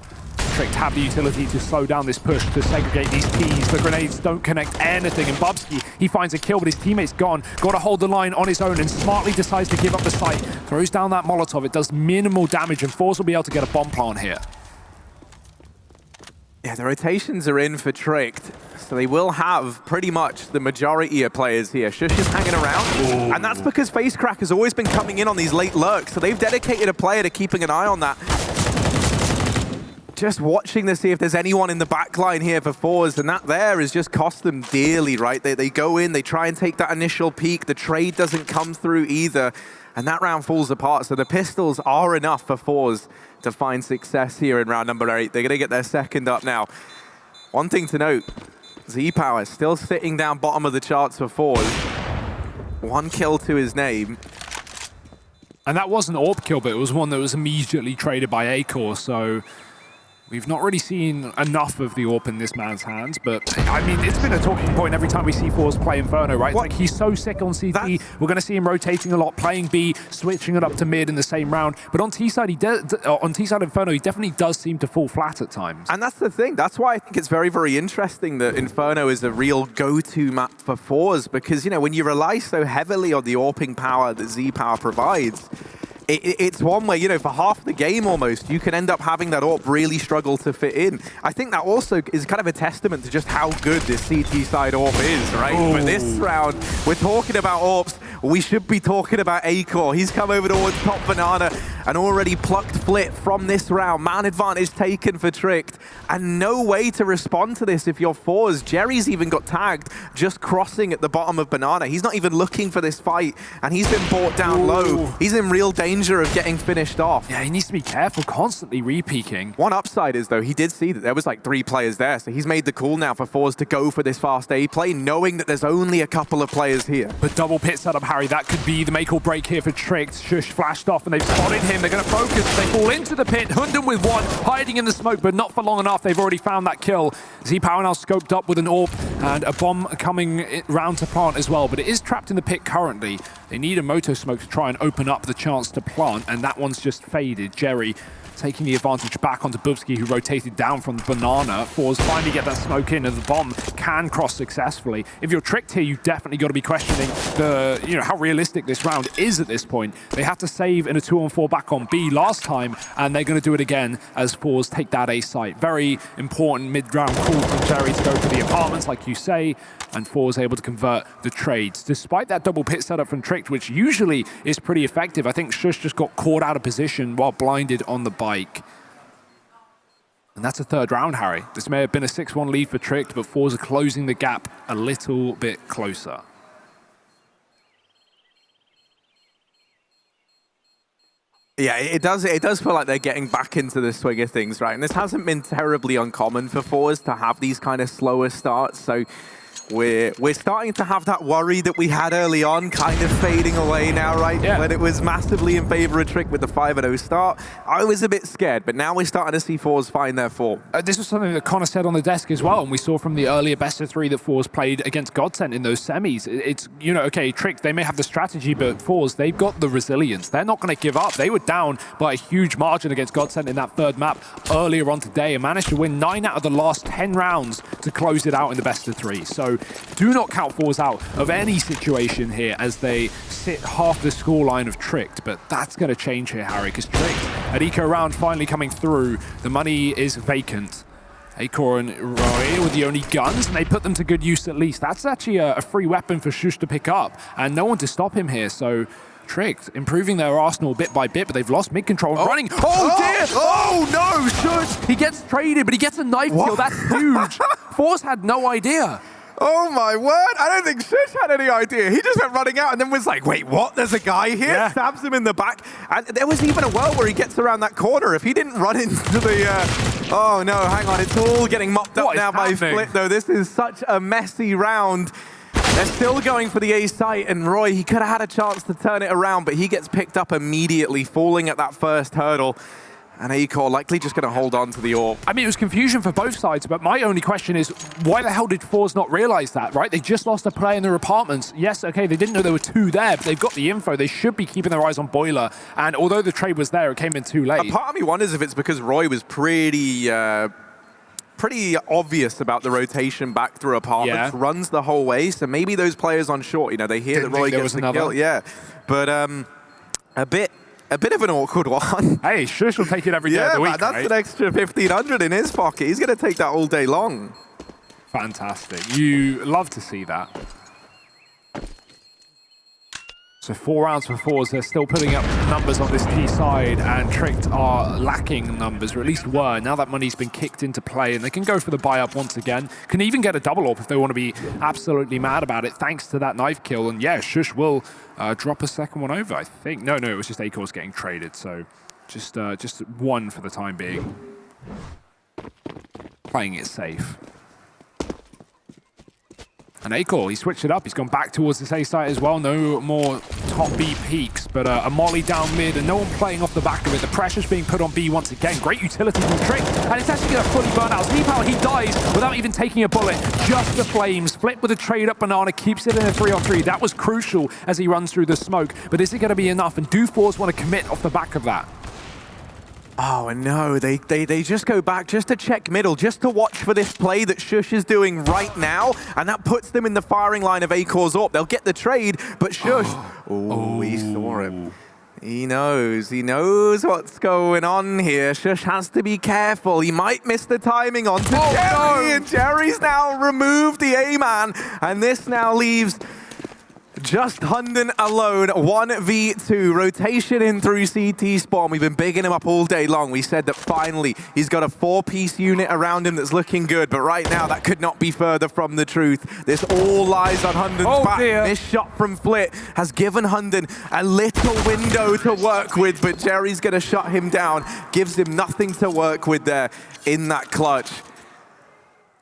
Tricked have the utility to slow down this push, to segregate these Ts. The grenades don't connect anything, and Bubsky, he finds a kill, but his teammate's gone. Got to hold the line on his own, and smartly decides to give up the site. Throws down that Molotov. It does minimal damage, and forZe will be able to get a bomb plant here. Yeah, the rotations are in for Tricked, so they will have pretty much the majority of players here. Shush is hanging around, and that's because FaceCrack has always been coming in on these late lurks, so they've dedicated a player to keeping an eye on that. Just watching to see if there's anyone in the back line here for forZe, and that there has just cost them dearly, right? They go in, they try and take that initial peak, the trade doesn't come through either, and that round falls apart. So the pistols are enough for forZe to find success here in round number 8. They're going to get their second up now. One thing to note, Z-Power still sitting down bottom of the charts for forZe. 1 kill to his name. And that was an AWP kill, but it was one that was immediately traded by Acor, so we've not really seen enough of the AWP in this man's hands, but I mean, it's been a talking point every time we see forZe play Inferno, right? It's like he's so sick on CT. We're going to see him rotating a lot, playing B, switching it up to mid in the same round. But on T-side, on T-side Inferno, he definitely does seem to fall flat at times. And that's the thing. That's why I think it's very, very interesting that Inferno is a real go-to map for forZe, because, you know, when you rely so heavily on the AWPing power that Z-Power provides, it's one where, you know, for half the game almost, you can end up having that AWP really struggle to fit in. I think that also is kind of a testament to just how good this CT side AWP is, right? But this round, we're talking about AWPs. We should be talking about Acor. He's come over towards top banana and already plucked Flit from this round. Man advantage taken for Tricked, and no way to respond to this if you're forZe. Jerry's even got tagged just crossing at the bottom of banana. He's not even looking for this fight, and he's been brought down low. He's in real danger of getting finished off. Yeah, he needs to be careful, constantly re-peeking. One upside is, though, he did see that there was like 3 players there, so he's made the call now for forZe to go for this fast A play, knowing that there's only a couple of players here. But double pit setup, Harry, that could be the make or break here for Tricked. Shush flashed off, and they've spotted him. They're going to focus. They fall into the pit. Hunden with 1, hiding in the smoke, but not for long enough. They've already found that kill. Z-Power now scoped up with an AWP, and a bomb coming round to plant as well, but it is trapped in the pit currently. They need a moto smoke to try and open up the chance to plant, and that one's just faded. Jerry taking the advantage back onto Bubsky, who rotated down from the banana. forZe finally get that smoke in, and the bomb can cross successfully. If you're Tricked here, you definitely got to be questioning the, you know, how realistic this round is at this point. They had to save in a 2-on-4 back on B last time, and they're going to do it again as forZe take that A site. Very important mid-round call from Jerry to go for the apartments, like you say, and forZe able to convert the trades. Despite that double pit setup from Tricked, which usually is pretty effective, I think Shush just got caught out of position while blinded on the bike. And that's a 3rd round, Harry. This may have been a 6-1 lead for Tricked, but forZe are closing the gap a little bit closer. Yeah, it does feel like they're getting back into the swing of things, right? And this hasn't been terribly uncommon for forZe to have these kind of slower starts, so we're starting to have that worry that we had early on kind of fading away now, right? Yeah. When it was massively in favor of Trick with the 5-0 start. I was a bit scared, but now we're starting to see forZe find their form. This was something that Connor said on the desk as well, and we saw from the earlier best of 3 that forZe played against Godsent in those semis. It's, you know, okay, Trick, they may have the strategy, but forZe, they've got the resilience. They're not going to give up. They were down by a huge margin against Godsent in that 3rd map earlier on today and managed to win 9 out of the last 10 rounds to close it out in the best of 3. So do not count forZe out of any situation here as they sit half the scoreline of Tricked, but that's going to change here, Harry, because Tricked at eco round finally coming through. The money is vacant. Acor and Roy with the only guns, and they put them to good use at least. That's actually a free weapon for Shush to pick up, and no one to stop him here, so Tricked improving their arsenal bit by bit, but they've lost mid-control and running. Oh dear! Oh no, Shush! He gets traded, but he gets a knife kill. That's huge. forZe had no idea. Oh my word, I don't think Shush had any idea. He just went running out and then was like, wait, what? There's a guy here? Yeah. Stabs him in the back. And there was even a world where he gets around that corner. If he didn't run into the... Oh no, hang on, it's all getting mopped up now by Flit, though. This is such a messy round. They're still going for the A site, and Roy, he could have had a chance to turn it around, but he gets picked up immediately, falling at that first hurdle. And Acor likely just going to hold on to the AWP. I mean, it was confusion for both sides, but my only question is, why the hell did forZe not realize that, right? They just lost a player in their apartments. Yes, okay, they didn't know there were two there, but they've got the info. They should be keeping their eyes on Boiler. And although the trade was there, it came in too late. A part of me wonders if it's because Roy was pretty obvious about the rotation back through apartments, runs the whole way. So maybe those players on short, you know, they hear that Roy gets the kill. Yeah, but a bit of an awkward one. Hey, Shush will take it every day of the week, that's an extra 1,500 in his pocket. He's going to take that all day long. Fantastic. You love to see that. So 4 rounds for forZe. They're still putting up numbers on this T side, and Tricked are lacking numbers, or at least were. Now that money's been kicked into play, and they can go for the buy-up once again. Can even get a double AWP if they want to be absolutely mad about it, thanks to that knife kill. And yeah, Shush will drop a second one over, I think. No, it was just Acor's getting traded, so just one for the time being. Playing it safe. And Acor, he switched it up. He's gone back towards this A site as well. No more top B peaks, but a molly down mid, and no one playing off the back of it. The pressure's being put on B once again. Great utility from Trick, and it's actually going to fully burn out. Z-Power, he dies without even taking a bullet. Just the flames. Flip with a trade-up banana, keeps it in a 3-on-3. That was crucial as he runs through the smoke. But is it going to be enough? And do forZe want to commit off the back of that? Oh no, they just go back just to check middle, just to watch for this play that Shush is doing right now, and that puts them in the firing line of Acor's AWP. They'll get the trade, but Shush, he saw him. He knows what's going on here. Shush has to be careful. He might miss the timing onto Jerry, and Jerry's now removed the A-man, and this now leaves just Hunden alone, 1v2. Rotation in through CT spawn. We've been bigging him up all day long. We said that finally he's got a 4-piece unit around him that's looking good, but right now that could not be further from the truth. This all lies on Hunden's back. This shot from Flit has given Hunden a little window to work with, but Jerry's going to shut him down. Gives him nothing to work with there in that clutch.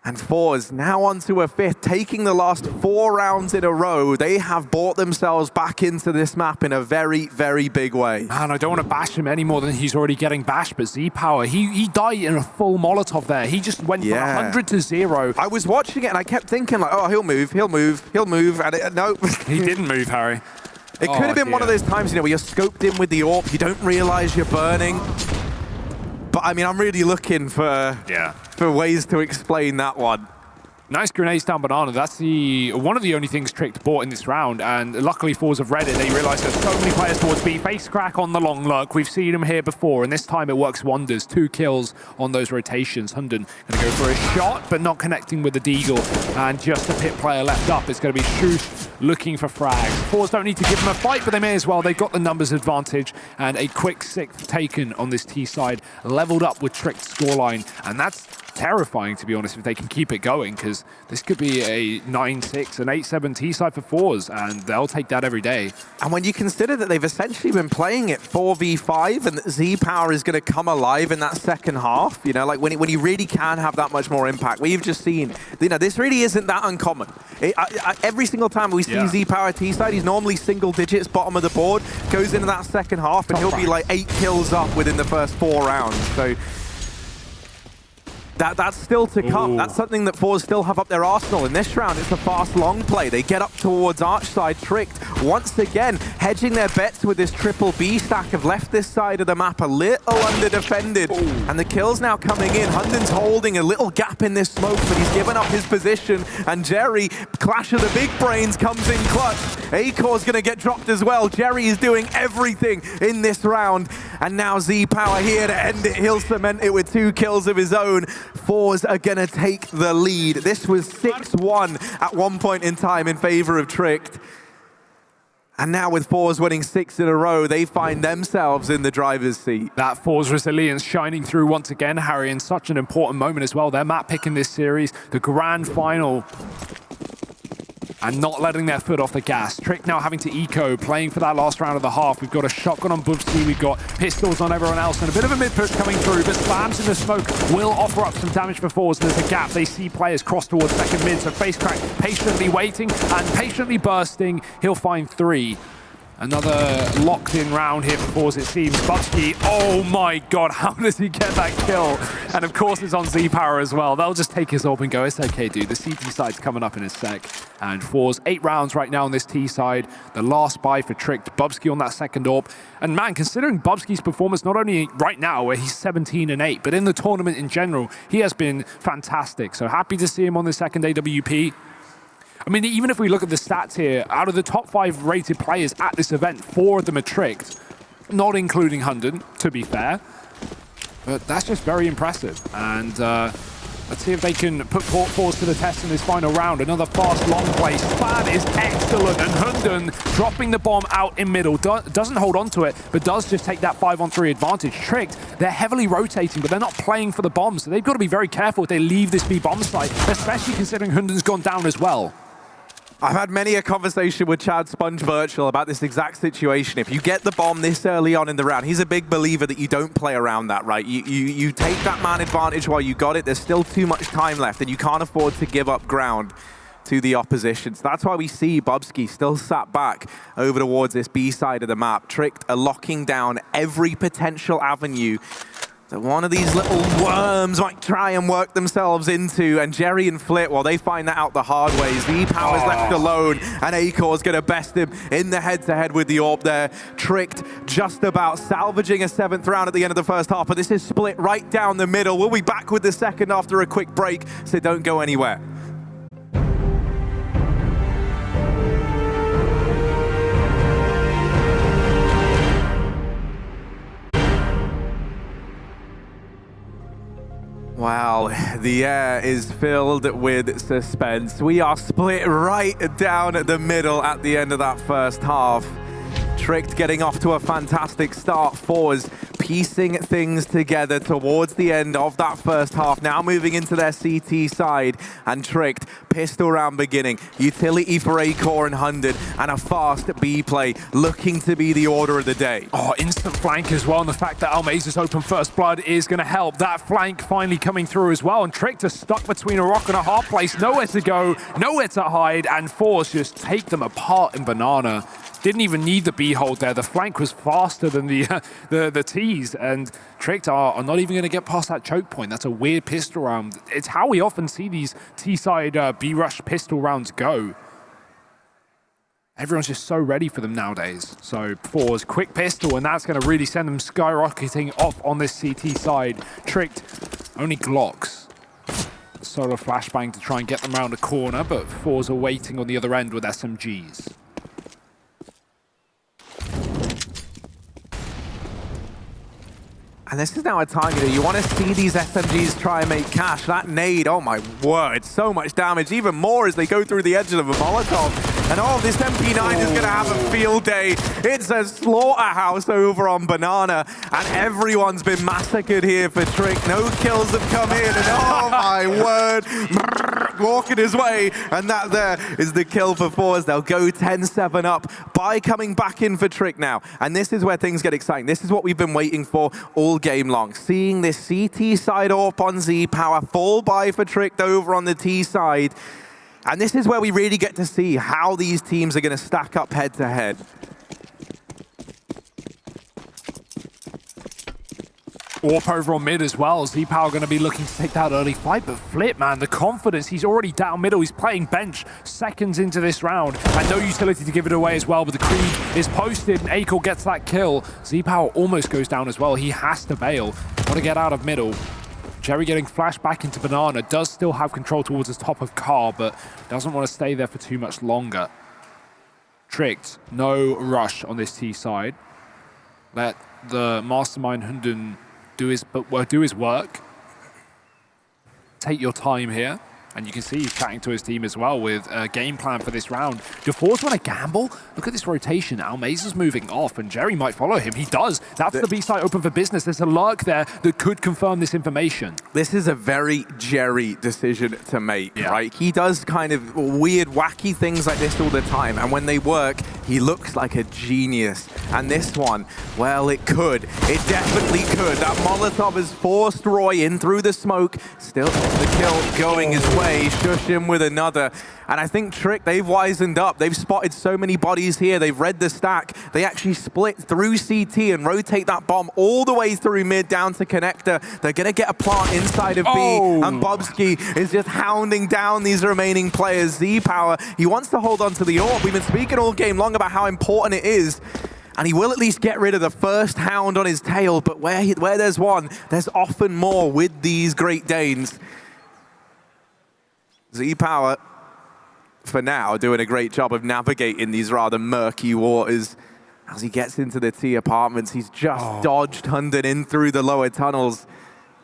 And forZe now onto a 5th, taking the last 4 rounds in a row. They have bought themselves back into this map in a very, very big way. Man, I don't want to bash him any more than he's already getting bashed, but Z-Power, he died in a full Molotov there. He just went from 100 to 0. I was watching it and I kept thinking like, oh, he'll move. And no. He didn't move, Harry. It could have been one of those times, where you're scoped in with the AWP, you don't realize you're burning. But I mean, I'm really looking for ways to explain that one. Nice grenades down banana. That's one of the only things Tricked bought in this round, and luckily forZe have read it. They realize there's so many players towards B. Face crack on the long lurk. We've seen him here before, and this time it works wonders. 2 kills on those rotations. Hunden gonna go for a shot, but not connecting with the Deagle, and just a pit player left up. It's gonna be Shush looking for frags. forZe don't need to give them a fight, but they may as well. They've got the numbers advantage, and a quick 6th taken on this T side, leveled up with Tricked scoreline, and that's terrifying, to be honest, if they can keep it going, because this could be a 9-6, an 8-7 T side for forZe, and they'll take that every day. And when you consider that they've essentially been playing it 4v5, and that Z-Power is going to come alive in that second half, you know, like when he really can have that much more impact. We've just seen, you know, this really isn't that uncommon. Every single time we see Z-Power T side, he's normally single digits, bottom of the board, goes into that second half, and he'll be like 8 kills up within the first 4 rounds. So that's still to come. That's something that forZe still have up their arsenal. In this round, it's a fast long play. They get up towards Arch side. Tricked once again, hedging their bets with this triple B stack, have left this side of the map a little under-defended. And the kills now coming in. Hunden's holding a little gap in this smoke, but he's given up his position. And Jerry, clash of the big brains, comes in clutch. Acor's going to get dropped as well. Jerry is doing everything in this round. And now Z-Power here to end it. He'll cement it with 2 kills of his own. forZe are going to take the lead. This was 6-1 at one point in time in favor of Tricked. And now with forZe winning 6 in a row, they find themselves in the driver's seat. That forZe resilience shining through once again, Harry, in such an important moment as well. Their map pick in this series, the grand final. and not letting their foot off the gas. Trick now having to eco, playing for that last round of the half. We've got a shotgun on BO3, we've got pistols on everyone else, and a bit of a mid-push coming through, but slams in the smoke will offer up some damage for forZe. There's a gap. They see players cross towards second mid, so FaceCrack patiently waiting and patiently bursting. He'll find 3. Another locked-in round here for forZe, it seems. BO3, oh my god, how does he get that kill? And of course it's on Z-Power as well. They'll just take his AWP and go, it's okay, dude. The CT side's coming up in a sec. And forZe, 8 rounds right now on this T side. The last buy for Tricked. BO3 on that second AWP. And man, considering BO3's performance, not only right now where he's 17-8, but in the tournament in general, he has been fantastic. So happy to see him on the second AWP. I mean, even if we look at the stats here, out of the top 5 rated players at this event, 4 of them are Tricked, not including Hunden, to be fair. But that's just very impressive. And let's see if they can put forZe to the test in this final round. Another fast, long play. Spam is excellent, and Hunden dropping the bomb out in middle. Doesn't hold on to it, but does just take that 5-on-3 advantage. Tricked, they're heavily rotating, but they're not playing for the bomb, so they've got to be very careful if they leave this B bomb site, especially considering Hunden's gone down as well. I've had many a conversation with Chad Sponge Virtual about this exact situation. If you get the bomb this early on in the round, he's a big believer that you don't play around that, right? You take that man advantage while you got it. There's still too much time left, and you can't afford to give up ground to the opposition. So that's why we see BO3 still sat back over towards this B side of the map. Tricked are locking down every potential avenue that one of these little worms might try and work themselves into, and Jerry and Flit, well, they find that out the hard way. Z-Power's left alone, and Akor's going to best him in the head-to-head with the AWP there. Tricked just about salvaging a 7th round at the end of the first half, but this is split right down the middle. We'll be back with the second after a quick break, so don't go anywhere. Wow, the air is filled with suspense. We are split right down the middle at the end of that first half. Tricked getting off to a fantastic start. forZe piecing things together towards the end of that first half. Now moving into their CT side, and Tricked, pistol round beginning. Utility for Akor and Hunden, and a fast B play looking to be the order of the day. Oh, instant flank as well, and the fact that Almaze's open first blood is going to help. That flank finally coming through as well, and Tricked are stuck between a rock and a hard place. Nowhere to go, nowhere to hide, and forZe just take them apart in Banana. Didn't even need the B hold there. The flank was faster than the T's, and Tricked are not even going to get past that choke point. That's a weird pistol round. It's how we often see these T-side B-rush pistol rounds go. Everyone's just so ready for them nowadays. So forZe, quick pistol, and that's going to really send them skyrocketing off on this CT side. Tricked, only Glocks. Solo flashbang to try and get them around a corner, but forZe are waiting on the other end with SMGs. And this is now a time, you want to see these SMGs try and make cash. That nade, oh my word, so much damage, even more as they go through the edges of a Molotov. And oh, this MP9 is going to have a field day. It's a slaughterhouse over on Banana, and everyone's been massacred here for Trick. No kills have come in, and oh my word, walking his way, and that there is the kill for forZe. They'll go 10-7 up by coming back in for Trick now. And this is where things get exciting. This is what we've been waiting for all game long. Seeing this CT side AWP on Z-Power, full buy for Tricked over on the T side. And this is where we really get to see how these teams are going to stack up head to head. AWP over on mid as well. Z-Power going to be looking to take that early fight, but Flip, man, the confidence. He's already down middle. He's playing bench seconds into this round, and no utility to give it away as well, but the Creed is posted, and Akor gets that kill. Z-Power almost goes down as well. He has to bail. Want to get out of middle. Jerry getting flashed back into Banana, does still have control towards his top of car, but doesn't want to stay there for too much longer. Tricked, no rush on this T side. Let the mastermind Hunden do his work. Take your time here, And you can see he's chatting to his team as well with a game plan for this round. Do forZe want to gamble? Look at this rotation. Almaza's moving off, and Jerry might follow him. He does. That's the B site open for business. There's a lurk there that could confirm this information. This is a very Jerry decision to make, right? He does kind of weird, wacky things like this all the time, and when they work, he looks like a genius. And this one, well, it could. It definitely could. That Molotov has forced Roy in through the smoke. Still the kill going his way. Shush him with another. And I think Trick, they've wisened up. They've spotted so many bodies here. They've read the stack. They actually split through CT and rotate that bomb all the way through mid down to connector. They're going to get a plant inside of B. And Bobsky is just hounding down these remaining players. Z-Power, he wants to hold on to the orb. We've been speaking all game long about how important it is. And he will at least get rid of the first hound on his tail. But where there's one, there's often more with these Great Danes. Z-Power, for now, doing a great job of navigating these rather murky waters. As he gets into the T apartments, he's just dodged Hunden in through the lower tunnels,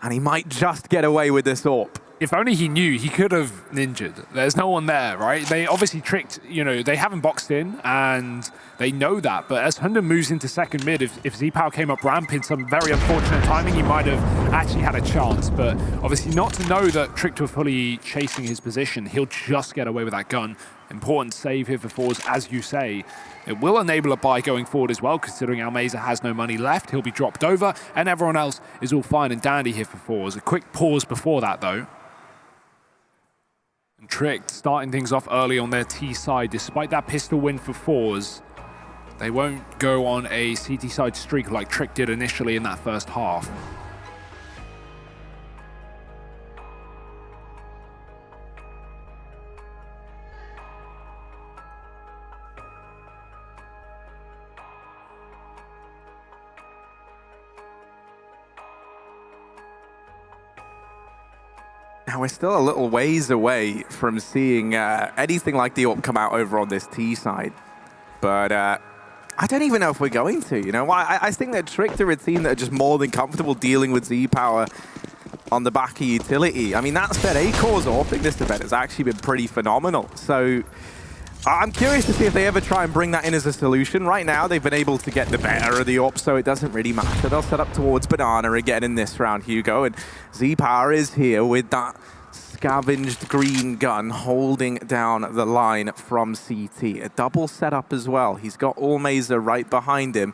and he might just get away with this AWP. If only he knew, he could have ninja'd. There's no one there, right? They obviously tricked, they haven't boxed in, and they know that. But as Hunden moves into second mid, if Z-Power came up ramp in some very unfortunate timing, he might have actually had a chance. But obviously not to know that Trick were fully chasing his position. He'll just get away with that gun. Important save here for forZe, as you say. It will enable a buy going forward as well, considering Almaza has no money left. He'll be dropped over, and everyone else is all fine and dandy here for forZe. A quick pause before that, though. And Trick starting things off early on their T side. Despite that pistol win for forZe, they won't go on a CT side streak like Trick did initially in that first half. Now, we're still a little ways away from seeing anything like the AWP come out over on this T side. But I don't even know if we're going to, I think that Trick are a team that are just more than comfortable dealing with Z-Power on the back of utility. I mean, that said, Acor's AWP in this event has actually been pretty phenomenal. So I'm curious to see if they ever try and bring that in as a solution. Right now, they've been able to get the better of the AWP, so it doesn't really matter. They'll set up towards Banana again in this round, Hugo. And Z-Power is here with that scavenged green gun holding down the line from CT. A double setup as well. He's got Almaza right behind him.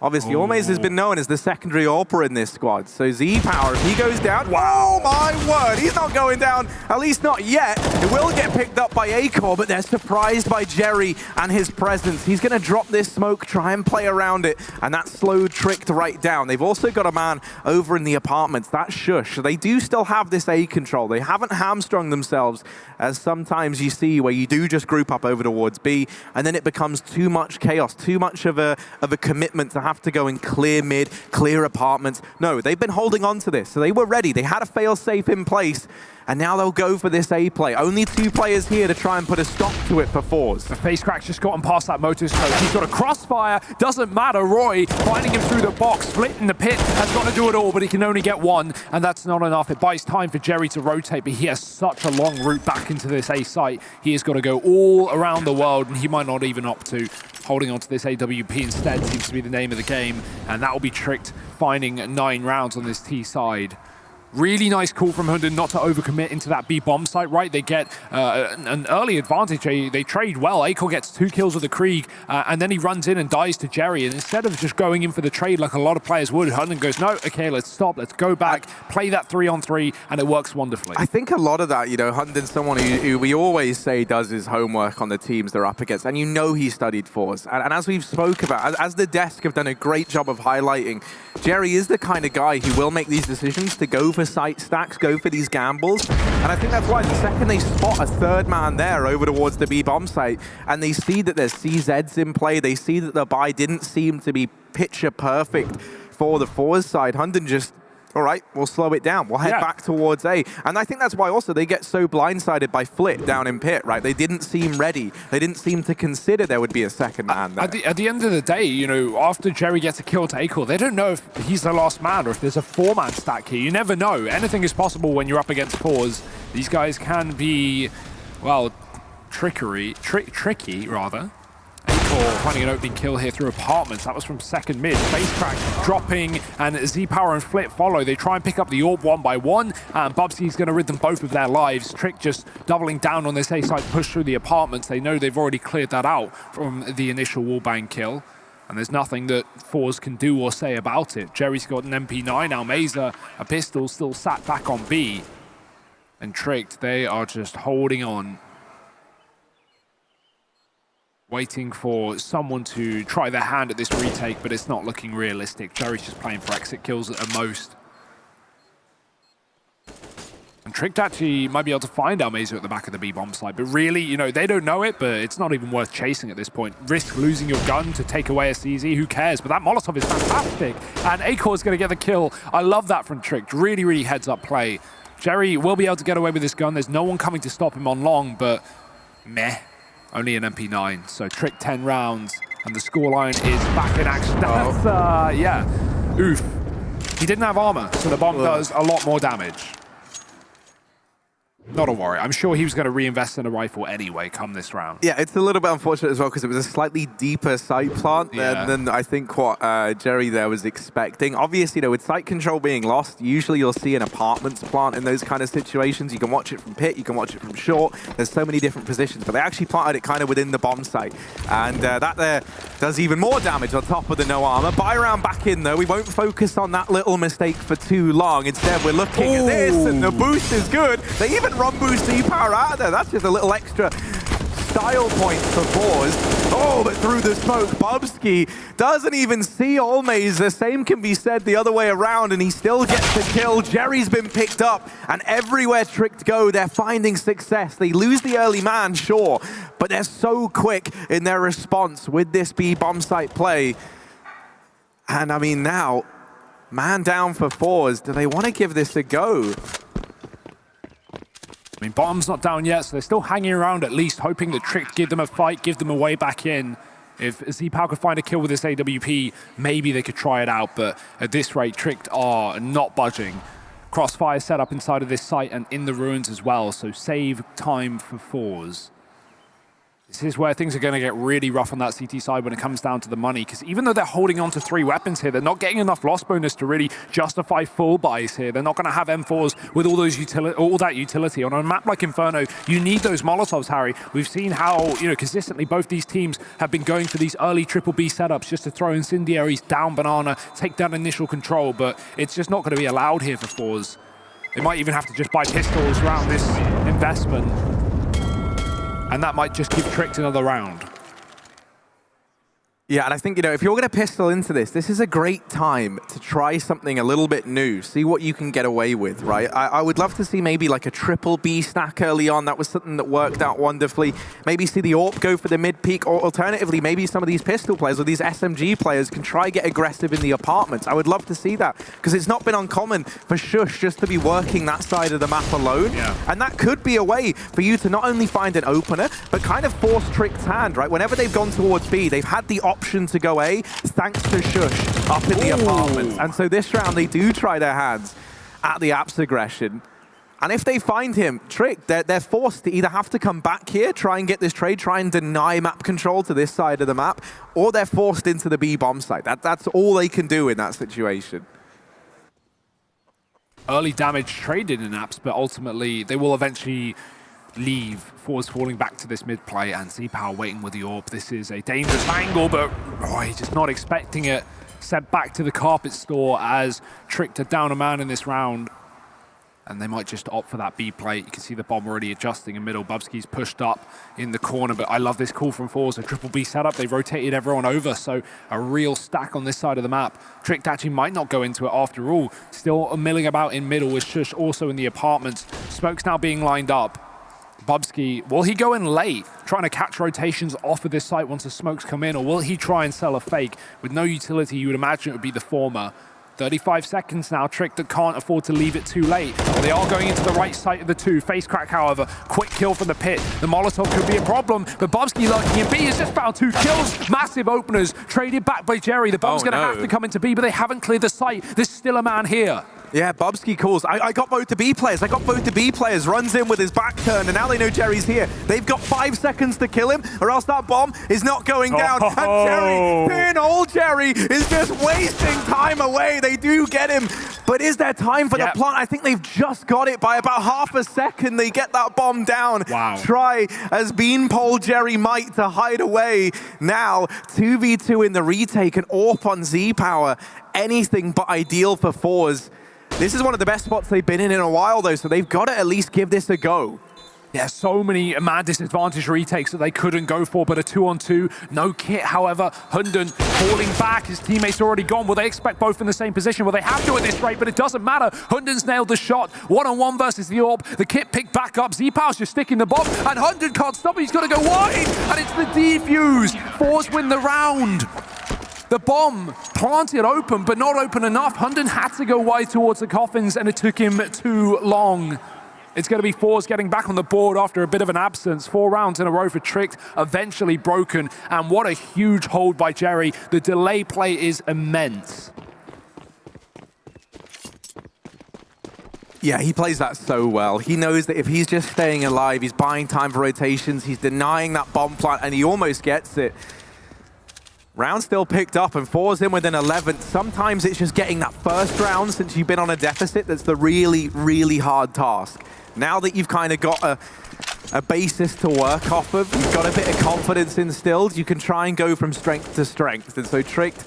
Obviously, Almaza has been known as the secondary AWPer in this squad. So Z-Power, if he goes down, wow, my word, he's not going down, at least not yet. It will get picked up by Acor, but they're surprised by Jerry and his presence. He's going to drop this smoke, try and play around it, and that slowed Tricked right down. They've also got a man over in the apartments. That's Shush. They do still have this A control. They haven't hamstrung themselves, as sometimes you see where you do just group up over towards B, and then it becomes too much chaos, too much of a commitment to have to go and clear mid, clear apartments. No, they've been holding on to this, so they were ready. They had a fail-safe in place, and now they'll go for this A play. Only 2 players here to try and put a stop to it for forZe. The face crack's just gotten past that motor smoke. He's got a crossfire, doesn't matter. Roy finding him through the box, splitting the pit, has got to do it all, but he can only get one, and that's not enough. It buys time for Jerry to rotate, but he has such a long route back into this A site. He has got to go all around the world, and he might not even opt to. Holding on to this AWP instead seems to be the name of the game, and that will be Tricked, finding 9 rounds on this T side. Really nice call from Hunden not to overcommit into that B bomb site, right? They get an early advantage. They trade well. Acor gets 2 kills with the Krieg, and then he runs in and dies to Jerry. And instead of just going in for the trade like a lot of players would, Hunden goes, no, okay, let's stop. Let's go back, play that 3-on-3, and it works wonderfully. I think a lot of that, Hunden's someone who we always say does his homework on the teams they're up against. And he studied forZe. And as we've spoke about, as the desk have done a great job of highlighting, Jerry is the kind of guy who will make these decisions to go for site stacks, go for these gambles. And I think that's why the second they spot a 3rd man there over towards the B bomb site, and they see that there's CZs in play, they see that the buy didn't seem to be picture perfect for the forZe side, Hunden just all right, we'll slow it down. We'll head back towards A. And I think that's why also they get so blindsided by Flit down in pit, right? They didn't seem ready. They didn't seem to consider there would be a second man there. At the end of the day, you know, after Jerry gets a kill to A-Core, they don't know if he's the last man or if there's a 4-man stack here. You never know. Anything is possible when you're up against forZe. These guys can be, well, tricky rather. A-Core finding an opening kill here through apartments. That was from second mid. Face crack dropping, and Z-Power and Flit follow. They try and pick up the AWP one by one, and bubzkey's going to rid them both of their lives. Trick just doubling down on this A-side push through the apartments. They know they've already cleared that out from the initial wallbang kill, and there's nothing that forZe can do or say about it. Jerry's got an MP9, Almeza, a pistol, still sat back on B. And Tricked, they are just holding on, waiting for someone to try their hand at this retake, but it's not looking realistic. Jerry's just playing for exit kills at most. And Tricked actually might be able to find Almeza at the back of the B-bomb site, but really, you know, they don't know it, but it's not even worth chasing at this point. Risk losing your gun to take away a CZ, who cares? But that Molotov is fantastic, and A-Core is going to get the kill. I love that from Tricked. Really, really heads-up play. Jerry will be able to get away with this gun. There's no one coming to stop him on long, but meh. Only an MP9, so Trick 10 rounds, and the scoreline is back in action. That's, yeah, oof. He didn't have armor, so the bomb does a lot more damage. Not a worry. I'm sure he was going to reinvest in a rifle anyway come this round. Yeah, it's a little bit unfortunate as well because it was a slightly deeper site plant than I think what Jerry there was expecting. Obviously, you know, with site control being lost, usually you'll see an apartments plant in those kind of situations. You can watch it from pit, you can watch it from short. There's so many different positions, but they actually planted it kind of within the bomb site. And that there does even more damage on top of the no armor. Buy round back in though. We won't focus on that little mistake for too long. Instead, we're looking at this, and the boost is good. They even run boost Z-Power out of there. That's just a little extra style point for forZe. Oh, but through the smoke, bubzkey doesn't even see Almeza. The same can be said the other way around, and he still gets the kill. Jerry's been picked up, and everywhere Tricked go, they're finding success. They lose the early man, sure, but they're so quick in their response with this B bomb site play. And I mean, now, man down for forZe. Do they want to give this a go? I mean, bottom's not down yet, so they're still hanging around at least, hoping that Trick give them a fight, give them a way back in. If Z-Power could find a kill with this AWP, maybe they could try it out, but at this rate, Tricked are not budging. Crossfire set up inside of this site and in the ruins as well, so save time for forZe. This is where things are going to get really rough on that CT side when it comes down to the money, because even though they're holding on to 3 weapons here, they're not getting enough loss bonus to really justify full buys here. They're not going to have M4s with all that utility. On a map like Inferno, you need those Molotovs, Harry. We've seen how, you know, consistently both these teams have been going for these early triple B setups just to throw incendiaries down Banana, take that initial control, but it's just not going to be allowed here for forZe. They might even have to just buy pistols around this investment. And that might just give Tricked another round. Yeah, and I think, you know, if you're going to pistol into this, this is a great time to try something a little bit new, see what you can get away with, right? I would love to see maybe like a triple B stack early on. That was something that worked out wonderfully. Maybe see the AWP go for the mid peak, or alternatively, maybe some of these pistol players or these SMG players can try get aggressive in the apartments. I would love to see that, because it's not been uncommon for Shush just to be working that side of the map alone. Yeah. And that could be a way for you to not only find an opener, but kind of force Tricked's hand, right? Whenever they've gone towards B, they've had the option to go A, thanks to Shush up in the apartments. And so this round, they do try their hands at the Apps aggression. And if they find him tricked, they're forced to either have to come back here, try and get this trade, try and deny map control to this side of the map, or they're forced into the B bomb site. That's all they can do in that situation. Early damage traded in Apps, but ultimately they will eventually leave. forZe falling back to this mid play, and Z-Power waiting with the AWP. This is a dangerous angle, but he's just not expecting it. Sent back to the carpet store as Tricked to down a man in this round. And they might just opt for that B plate. You can see the bomb already adjusting in middle. bubzkey's pushed up in the corner, but I love this call from forZe. A triple B setup. They've rotated everyone over, so a real stack on this side of the map. Tricked actually might not go into it after all. Still milling about in middle with Shush also in the apartments. Smoke's now being lined up. bubzkey, will he go in late, trying to catch rotations off of this site once the smokes come in, or will he try and sell a fake? With no utility, you would imagine it would be the former. 35 seconds now. Trick that can't afford to leave it too late. They are going into the right side of the two. Face crack, however, quick kill from the pit. The Molotov could be a problem, but Bobski lucky, and B has just found 2 kills. Massive openers traded back by Jerry. The bomb's going to have to come into B, but they haven't cleared the site. There's still a man here. Yeah, Bobski calls. I got both the B players. Runs in with his back turned, and now they know Jerry's here. They've got 5 seconds to kill him, or else that bomb is not going down. And Jerry, being old Jerry, is just wasting time away. They do get him, but is there time for the plant? I think they've just got it by about half a second. They get that bomb down. Wow. Try as Beanpole Jerry might to hide away. Now, 2v2 in the retake, and AWP on Z-Power. Anything but ideal for forZe. This is one of the best spots they've been in a while, though, so they've got to at least give this a go. Yeah, so many mad disadvantage retakes that they couldn't go for, but a 2-on-2, no kit, however. Hunden falling back, his teammates already gone. Will they expect both in the same position? Well, they have to at this rate, but it doesn't matter. Hunden's nailed the shot. 1-on-1 versus the AWP. The kit picked back up. Z-Power's just sticking the bomb, and Hunden can't stop it. He's got to go wide, and it's the defuse. forZe win the round. The bomb planted open, but not open enough. Hunden had to go wide towards the coffins, and it took him too long. It's going to be forZe getting back on the board after a bit of an absence. 4 rounds in a row for Tricked, eventually broken. And what a huge hold by Jerry. The delay play is immense. Yeah, he plays that so well. He knows that if he's just staying alive, he's buying time for rotations, he's denying that bomb plant, and he almost gets it. Round still picked up, and forZe in with an 11th. Sometimes it's just getting that first round since you've been on a deficit that's the really, really hard task. Now that you've kind of got a basis to work off of, you've got a bit of confidence instilled, you can try and go from strength to strength. And so Tricked,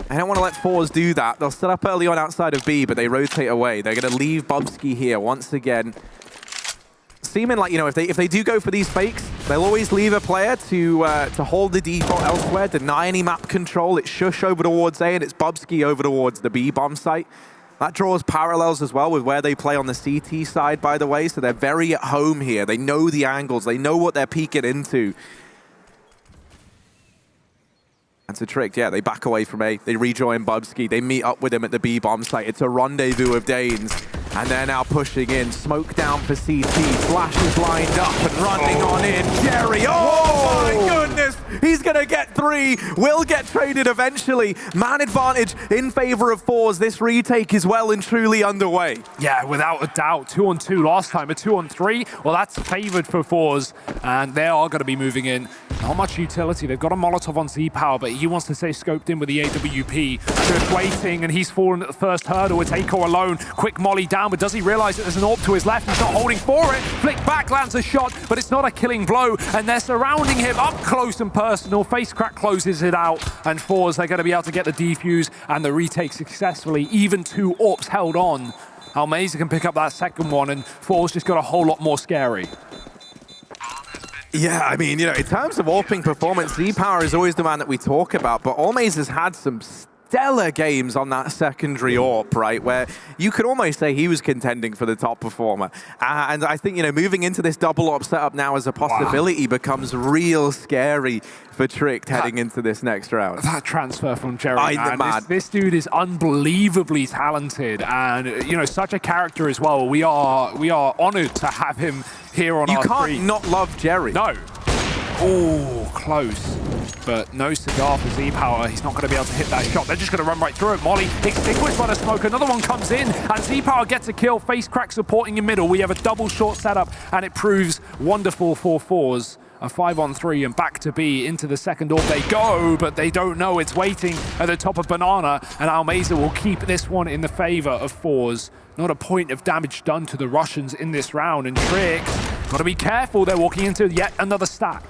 I don't want to let forZe do that. They'll set up early on outside of B, but they rotate away. They're going to leave Bobski here once again. Seeming like, you know, if they do go for these fakes, they'll always leave a player to hold the default elsewhere, deny any map control. It's Shush over towards A, and it's Bobski over towards the B bomb site. That draws parallels as well with where they play on the CT side, by the way, so they're very at home here. They know the angles. They know what they're peeking into. And so Tricked, yeah, they back away from A. They rejoin Bobski. They meet up with him at the B bomb site. It's a rendezvous of Danes. And they're now pushing in. Smoke down for CT. Flash is lined up and running on in. Jerry, oh my goodness! He's going to get 3. Will get traded eventually. Man advantage in favor of forZe. This retake is well and truly underway. Yeah, without a doubt. 2-on-2 last time, a 2-on-3. Well, that's favored for forZe, and they are going to be moving in. Not much utility. They've got a Molotov on Z-Power, but he wants to stay scoped in with the AWP. Just waiting, and he's fallen at the first hurdle with Aiko alone. Quick molly down, but does he realize that there's an AWP to his left? He's not holding for it. Flick back, lands a shot, but it's not a killing blow, and they're surrounding him up close and personal. Face crack closes it out, and forZe, they're going to be able to get the defuse and the retake successfully. Even 2 AWPs held on. Almeza can pick up that second one, and forZe just got a whole lot more scary. Yeah, I mean, you know, in terms of AWPing performance, Z-Power is always the man that we talk about, but Almaz has had some stellar games on that secondary AWP, right, where you could almost say he was contending for the top performer. And I think, you know, moving into this double AWP setup now as a possibility becomes real scary for Tricked heading into this next round. That transfer from Jerry, man. This dude is unbelievably talented, and, you know, such a character as well. We are honored to have him here on our stream. You can't not love Jerry. No. Oh, close. But no cigar for Z-Power. He's not going to be able to hit that shot. They're just going to run right through it. Molly extinguished by the smoke. Another one comes in, and Z-Power gets a kill. Face crack supporting in middle. We have a double short setup, and it proves wonderful for forZe. A 5-on-3 and back to B into the second AWP they go, but they don't know it's waiting at the top of Banana, and Almeza will keep this one in the favor of forZe. Not a point of damage done to the Russians in this round, and Trick, got to be careful. They're walking into yet another stack.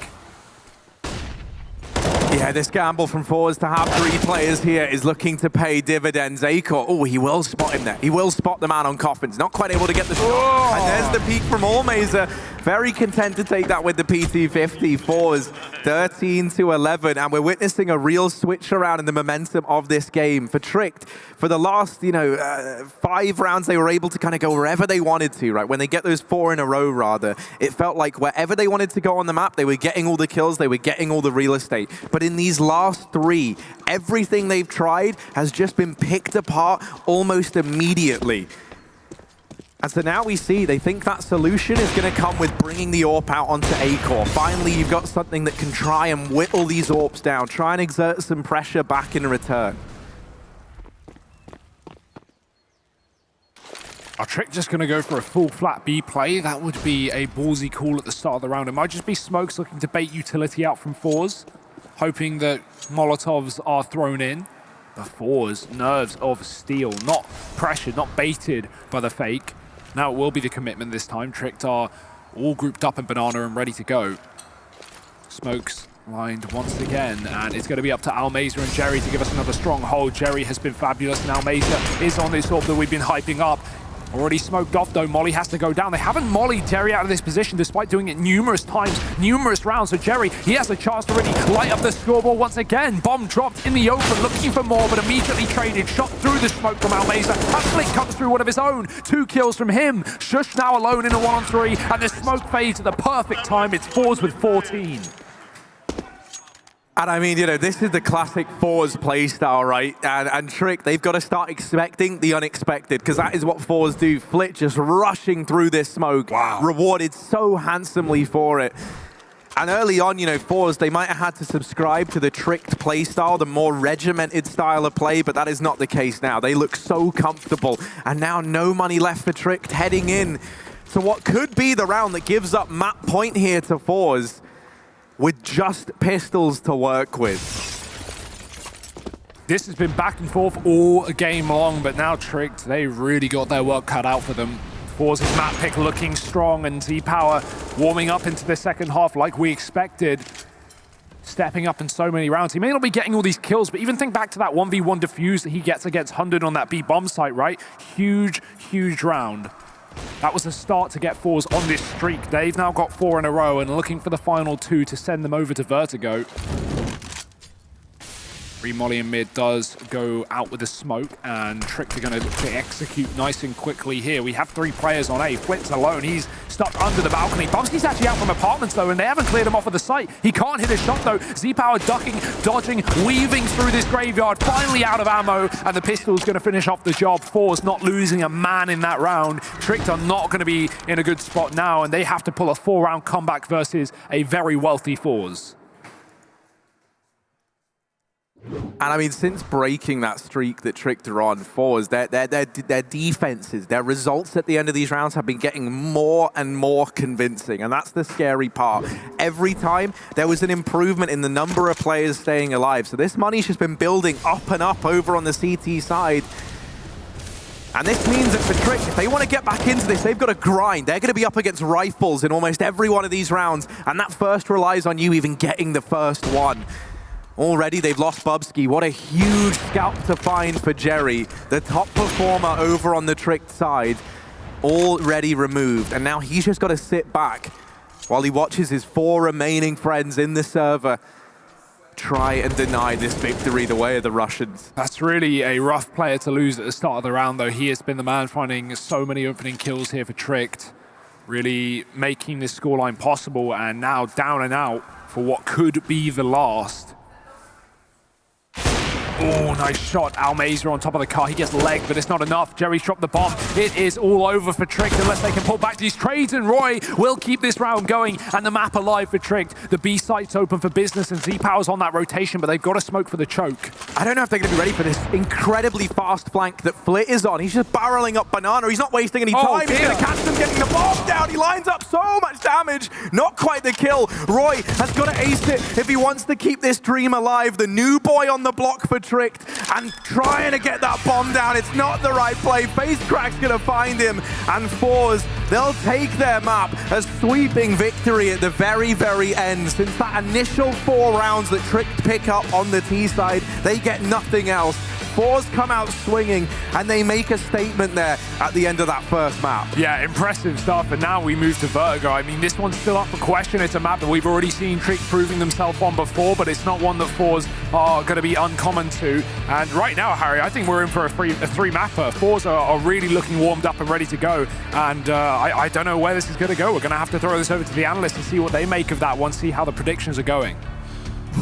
Yeah, this gamble from forZe to have 3 players here is looking to pay dividends. Aiko, oh, he will spot him there. He will spot the man on Coffins. Not quite able to get the shot. Oh. And there's the peak from Almeza. Very content to take that with the PT50. forZe 13-11, and we're witnessing a real switch around in the momentum of this game. For Tricked, for the last, 5 rounds, they were able to kind of go wherever they wanted to, right? When they get those 4 in a row, rather, it felt like wherever they wanted to go on the map, they were getting all the kills, they were getting all the real estate. But but in these last 3, everything they've tried has just been picked apart almost immediately. And so now we see they think that solution is going to come with bringing the AWP out onto A-Core. Finally, you've got something that can try and whittle these AWPs down, try and exert some pressure back in return. Are Trick just going to go for a full flat B play? That would be a ballsy call at the start of the round. It might just be Smokes looking to bait utility out from forZe, hoping that Molotovs are thrown in. But forZe, nerves of steel, not pressured, not baited by the fake. Now it will be the commitment this time. Tricked are all grouped up in Banana and ready to go. Smokes lined once again, and it's going to be up to Almeza and Jerry to give us another strong hold. Jerry has been fabulous, and Almeza is on this AWP that we've been hyping up. Already smoked off though, Molly has to go down. They haven't mollied Jerry out of this position despite doing it numerous times, numerous rounds. So Jerry, he has a chance to really light up the scoreboard once again. Bomb dropped in the open, looking for more, but immediately traded. Shot through the smoke from Almeza. A flick comes through, one of his own. 2 kills from him. Shush now alone in a 1-on-3, and the smoke fades at the perfect time. It's forZe with 14. And I mean, you know, this is the classic forZe playstyle, right? And Trick, they've got to start expecting the unexpected, because that is what forZe do. Flit just rushing through this smoke. Wow. Rewarded so handsomely for it. And early on, you know, forZe, they might have had to subscribe to the Tricked playstyle, the more regimented style of play, but that is not the case now. They look so comfortable. And now no money left for Tricked, heading in to what could be the round that gives up map point here to forZe, with just pistols to work with. This has been back and forth all game long, but now Tricked, they really got their work cut out for them. forZe's map pick looking strong, and Z-Power warming up into the second half like we expected. Stepping up in so many rounds. He may not be getting all these kills, but even think back to that 1v1 defuse that he gets against 100 on that B bomb site, right? Huge, huge round. That was a start to get forZe on this streak. They've now got 4 in a row and looking for the final 2 to send them over to Vertigo. Molly in mid does go out with the smoke, and Trick are going to look to execute nice and quickly here. We have 3 players on A. Flit's alone. He's stuck under the balcony. Bumsky's actually out from apartments though, and they haven't cleared him off of the site. He can't hit a shot though. Z-Power ducking, dodging, weaving through this graveyard, finally out of ammo, and the pistol's going to finish off the job. forZe not losing a man in that round. Tricked are not going to be in a good spot now, and they have to pull a 4-round comeback versus a very wealthy forZe. And I mean, since breaking that streak that Tricked are on, forZe, their defenses, their results at the end of these rounds have been getting more and more convincing, and that's the scary part. Every time there was an improvement in the number of players staying alive. So this money's just been building up and up over on the CT side. And this means that for Trick, if they want to get back into this, they've got to grind. They're going to be up against rifles in almost every one of these rounds, and that first relies on you even getting the first one. Already they've lost Bubsky. What a huge scalp to find for Jerry, the top performer over on the Tricked side, already removed. And now he's just got to sit back while he watches his 4 remaining friends in the server try and deny this victory the way of the Russians. That's really a rough player to lose at the start of the round though. He has been the man finding so many opening kills here for Tricked, really making this scoreline possible, and now down and out for what could be the last. Oh, nice shot. Almeza on top of the car. He gets legged, but it's not enough. Jerry's dropped the bomb. It is all over for Tricked unless they can pull back these trades, and Roy will keep this round going and the map alive for Tricked. The B site's open for business, and Z-Power's on that rotation, but they've got to smoke for the choke. I don't know if they're going to be ready for this incredibly fast flank that Flit is on. He's just barreling up Banana. He's not wasting any time. He's going to catch them getting the bomb down. He lines up so much damage. Not quite the kill. Roy has got to ace it if he wants to keep this dream alive. The new boy on the block for Tricked, and trying to get that bomb down. It's not the right play. FaceCrack's going to find him, and forZe, they'll take their map. A sweeping victory at the very, very end. Since that initial 4 rounds that Tricked pick up on the T side, they get nothing else. forZe come out swinging, and they make a statement there at the end of that first map. Yeah, impressive stuff, and now we move to Vertigo. I mean, this one's still up for question. It's a map that we've already seen Trick proving themselves on before, but it's not one that forZe are going to be uncommon to. And right now, Harry, I think we're in for a 3-mapper. forZe are really looking warmed up and ready to go, and I don't know where this is going to go. We're going to have to throw this over to the analysts and see what they make of that one, see how the predictions are going.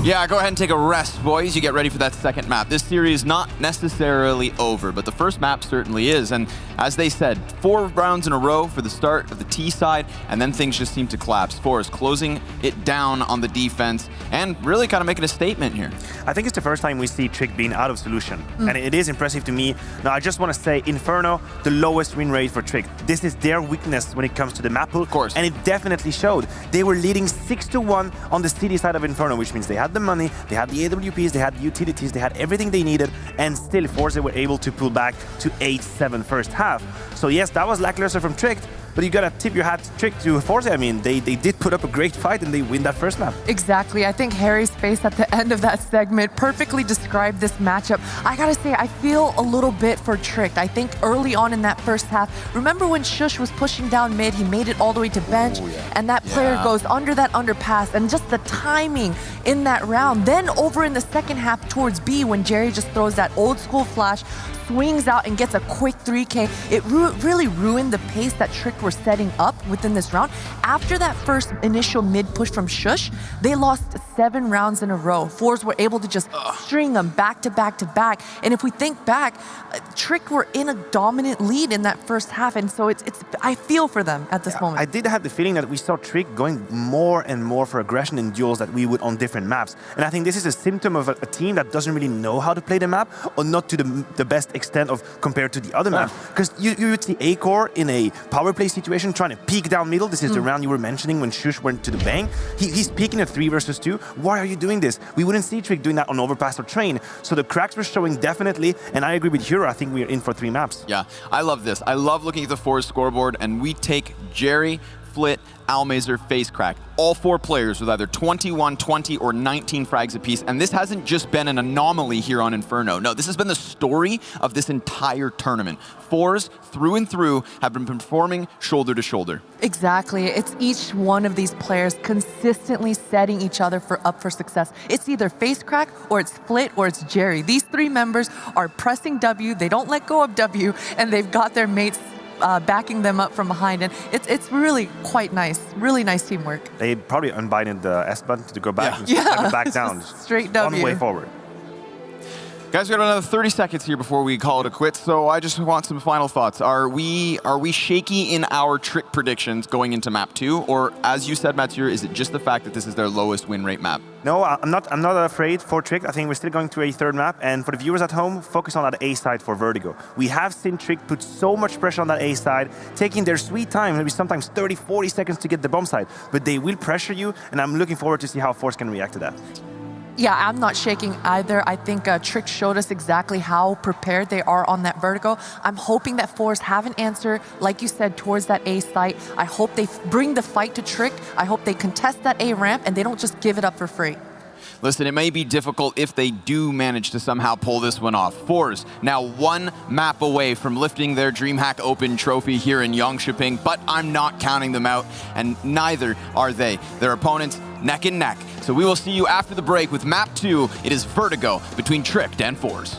Yeah, go ahead and take a rest, boys. You get ready for that second map. This series not necessarily over, but the first map certainly is. And as they said, 4 rounds in a row for the start of the T side, and then things just seem to collapse. forZe closing it down on the defense and really kind of making a statement here. I think it's the first time we see Trick being out of solution. And it is impressive to me. Now, I just want to say, Inferno, the lowest win rate for Trick. This is their weakness when it comes to the map pool. Of course. And it definitely showed. They were leading 6-1 on the CD side of Inferno, which means they had the money, they had the AWPs, they had the utilities, they had everything they needed, and still forZe were able to pull back to 8-7 first half. So yes, that was lackluster from Trick, but you gotta tip your hat Trick to forZe. I mean, they did put up a great fight and they win that first map. Exactly. I think Harry's face at the end of that segment perfectly described this matchup. I gotta say, I feel a little bit for Trick. I think early on in that first half, remember when Shush was pushing down mid, he made it all the way to bench, and that player goes under that underpass, and just the timing in that round. Then over in the second half towards B, when Jerry just throws that old school flash, swings out and gets a quick 3K. It really ruined the pace that Trick were setting up within this round. After that first initial mid push from Shush, they lost 7 rounds in a row. forZe were able to just string them back to back to back. And if we think back, Trick were in a dominant lead in that first half. And so it's I feel for them at this moment. I did have the feeling that we saw Trick going more and more for aggression in duels that we would on different maps. And I think this is a symptom of a team that doesn't really know how to play the map, or not to the best extent of compared to the other map. Because you would see A-Core in a power play situation trying to peek down middle. This is the round you were mentioning when Shush went to the bang. He's peeking a 3 versus 2. Why are you doing this? We wouldn't see Trick doing that on overpass or train. So the cracks were showing definitely, and I agree with Hero. I think we're in for 3 maps. Yeah, I love this. I love looking at the forZe scoreboard, and we take Jerry, Flit, Almazer, Face Crack. All 4 players with either 21, 20, or 19 frags apiece, and this hasn't just been an anomaly here on Inferno. No, this has been the story of this entire tournament. forZe, through and through, have been performing shoulder to shoulder. Exactly. It's each one of these players consistently setting each other up for success. It's either Face Crack, or it's Flit, or it's Jerry. These 3 members are pressing W, they don't let go of W, and they've got their mates backing them up from behind, and it's really quite nice. Really nice teamwork. They probably unbinded the S button to go back and back down. Straight W. One way forward. Guys, we got another 30 seconds here before we call it a quit, so I just want some final thoughts. Are we shaky in our Trick predictions going into map 2, or as you said, Mathieu, is it just the fact that this is their lowest win rate map? No, I'm not afraid for Trick. I think we're still going to a 3rd map, and for the viewers at home, focus on that A side for Vertigo. We have seen Trick put so much pressure on that A side, taking their sweet time, maybe sometimes 30, 40 seconds to get the bomb side, but they will pressure you, and I'm looking forward to see how forZe can react to that. Yeah, I'm not shaking either. I think Trick showed us exactly how prepared they are on that Vertigo. I'm hoping that forZe have an answer, like you said, towards that A site. I hope they bring the fight to Trick. I hope they contest that A ramp and they don't just give it up for free. Listen, it may be difficult if they do manage to somehow pull this one off. forZe now 1 map away from lifting their DreamHack Open trophy here in Yongshiping, but I'm not counting them out, and neither are they. Their opponents neck and neck. So we will see you after the break with map 2. It is Vertigo between Trick and forZe.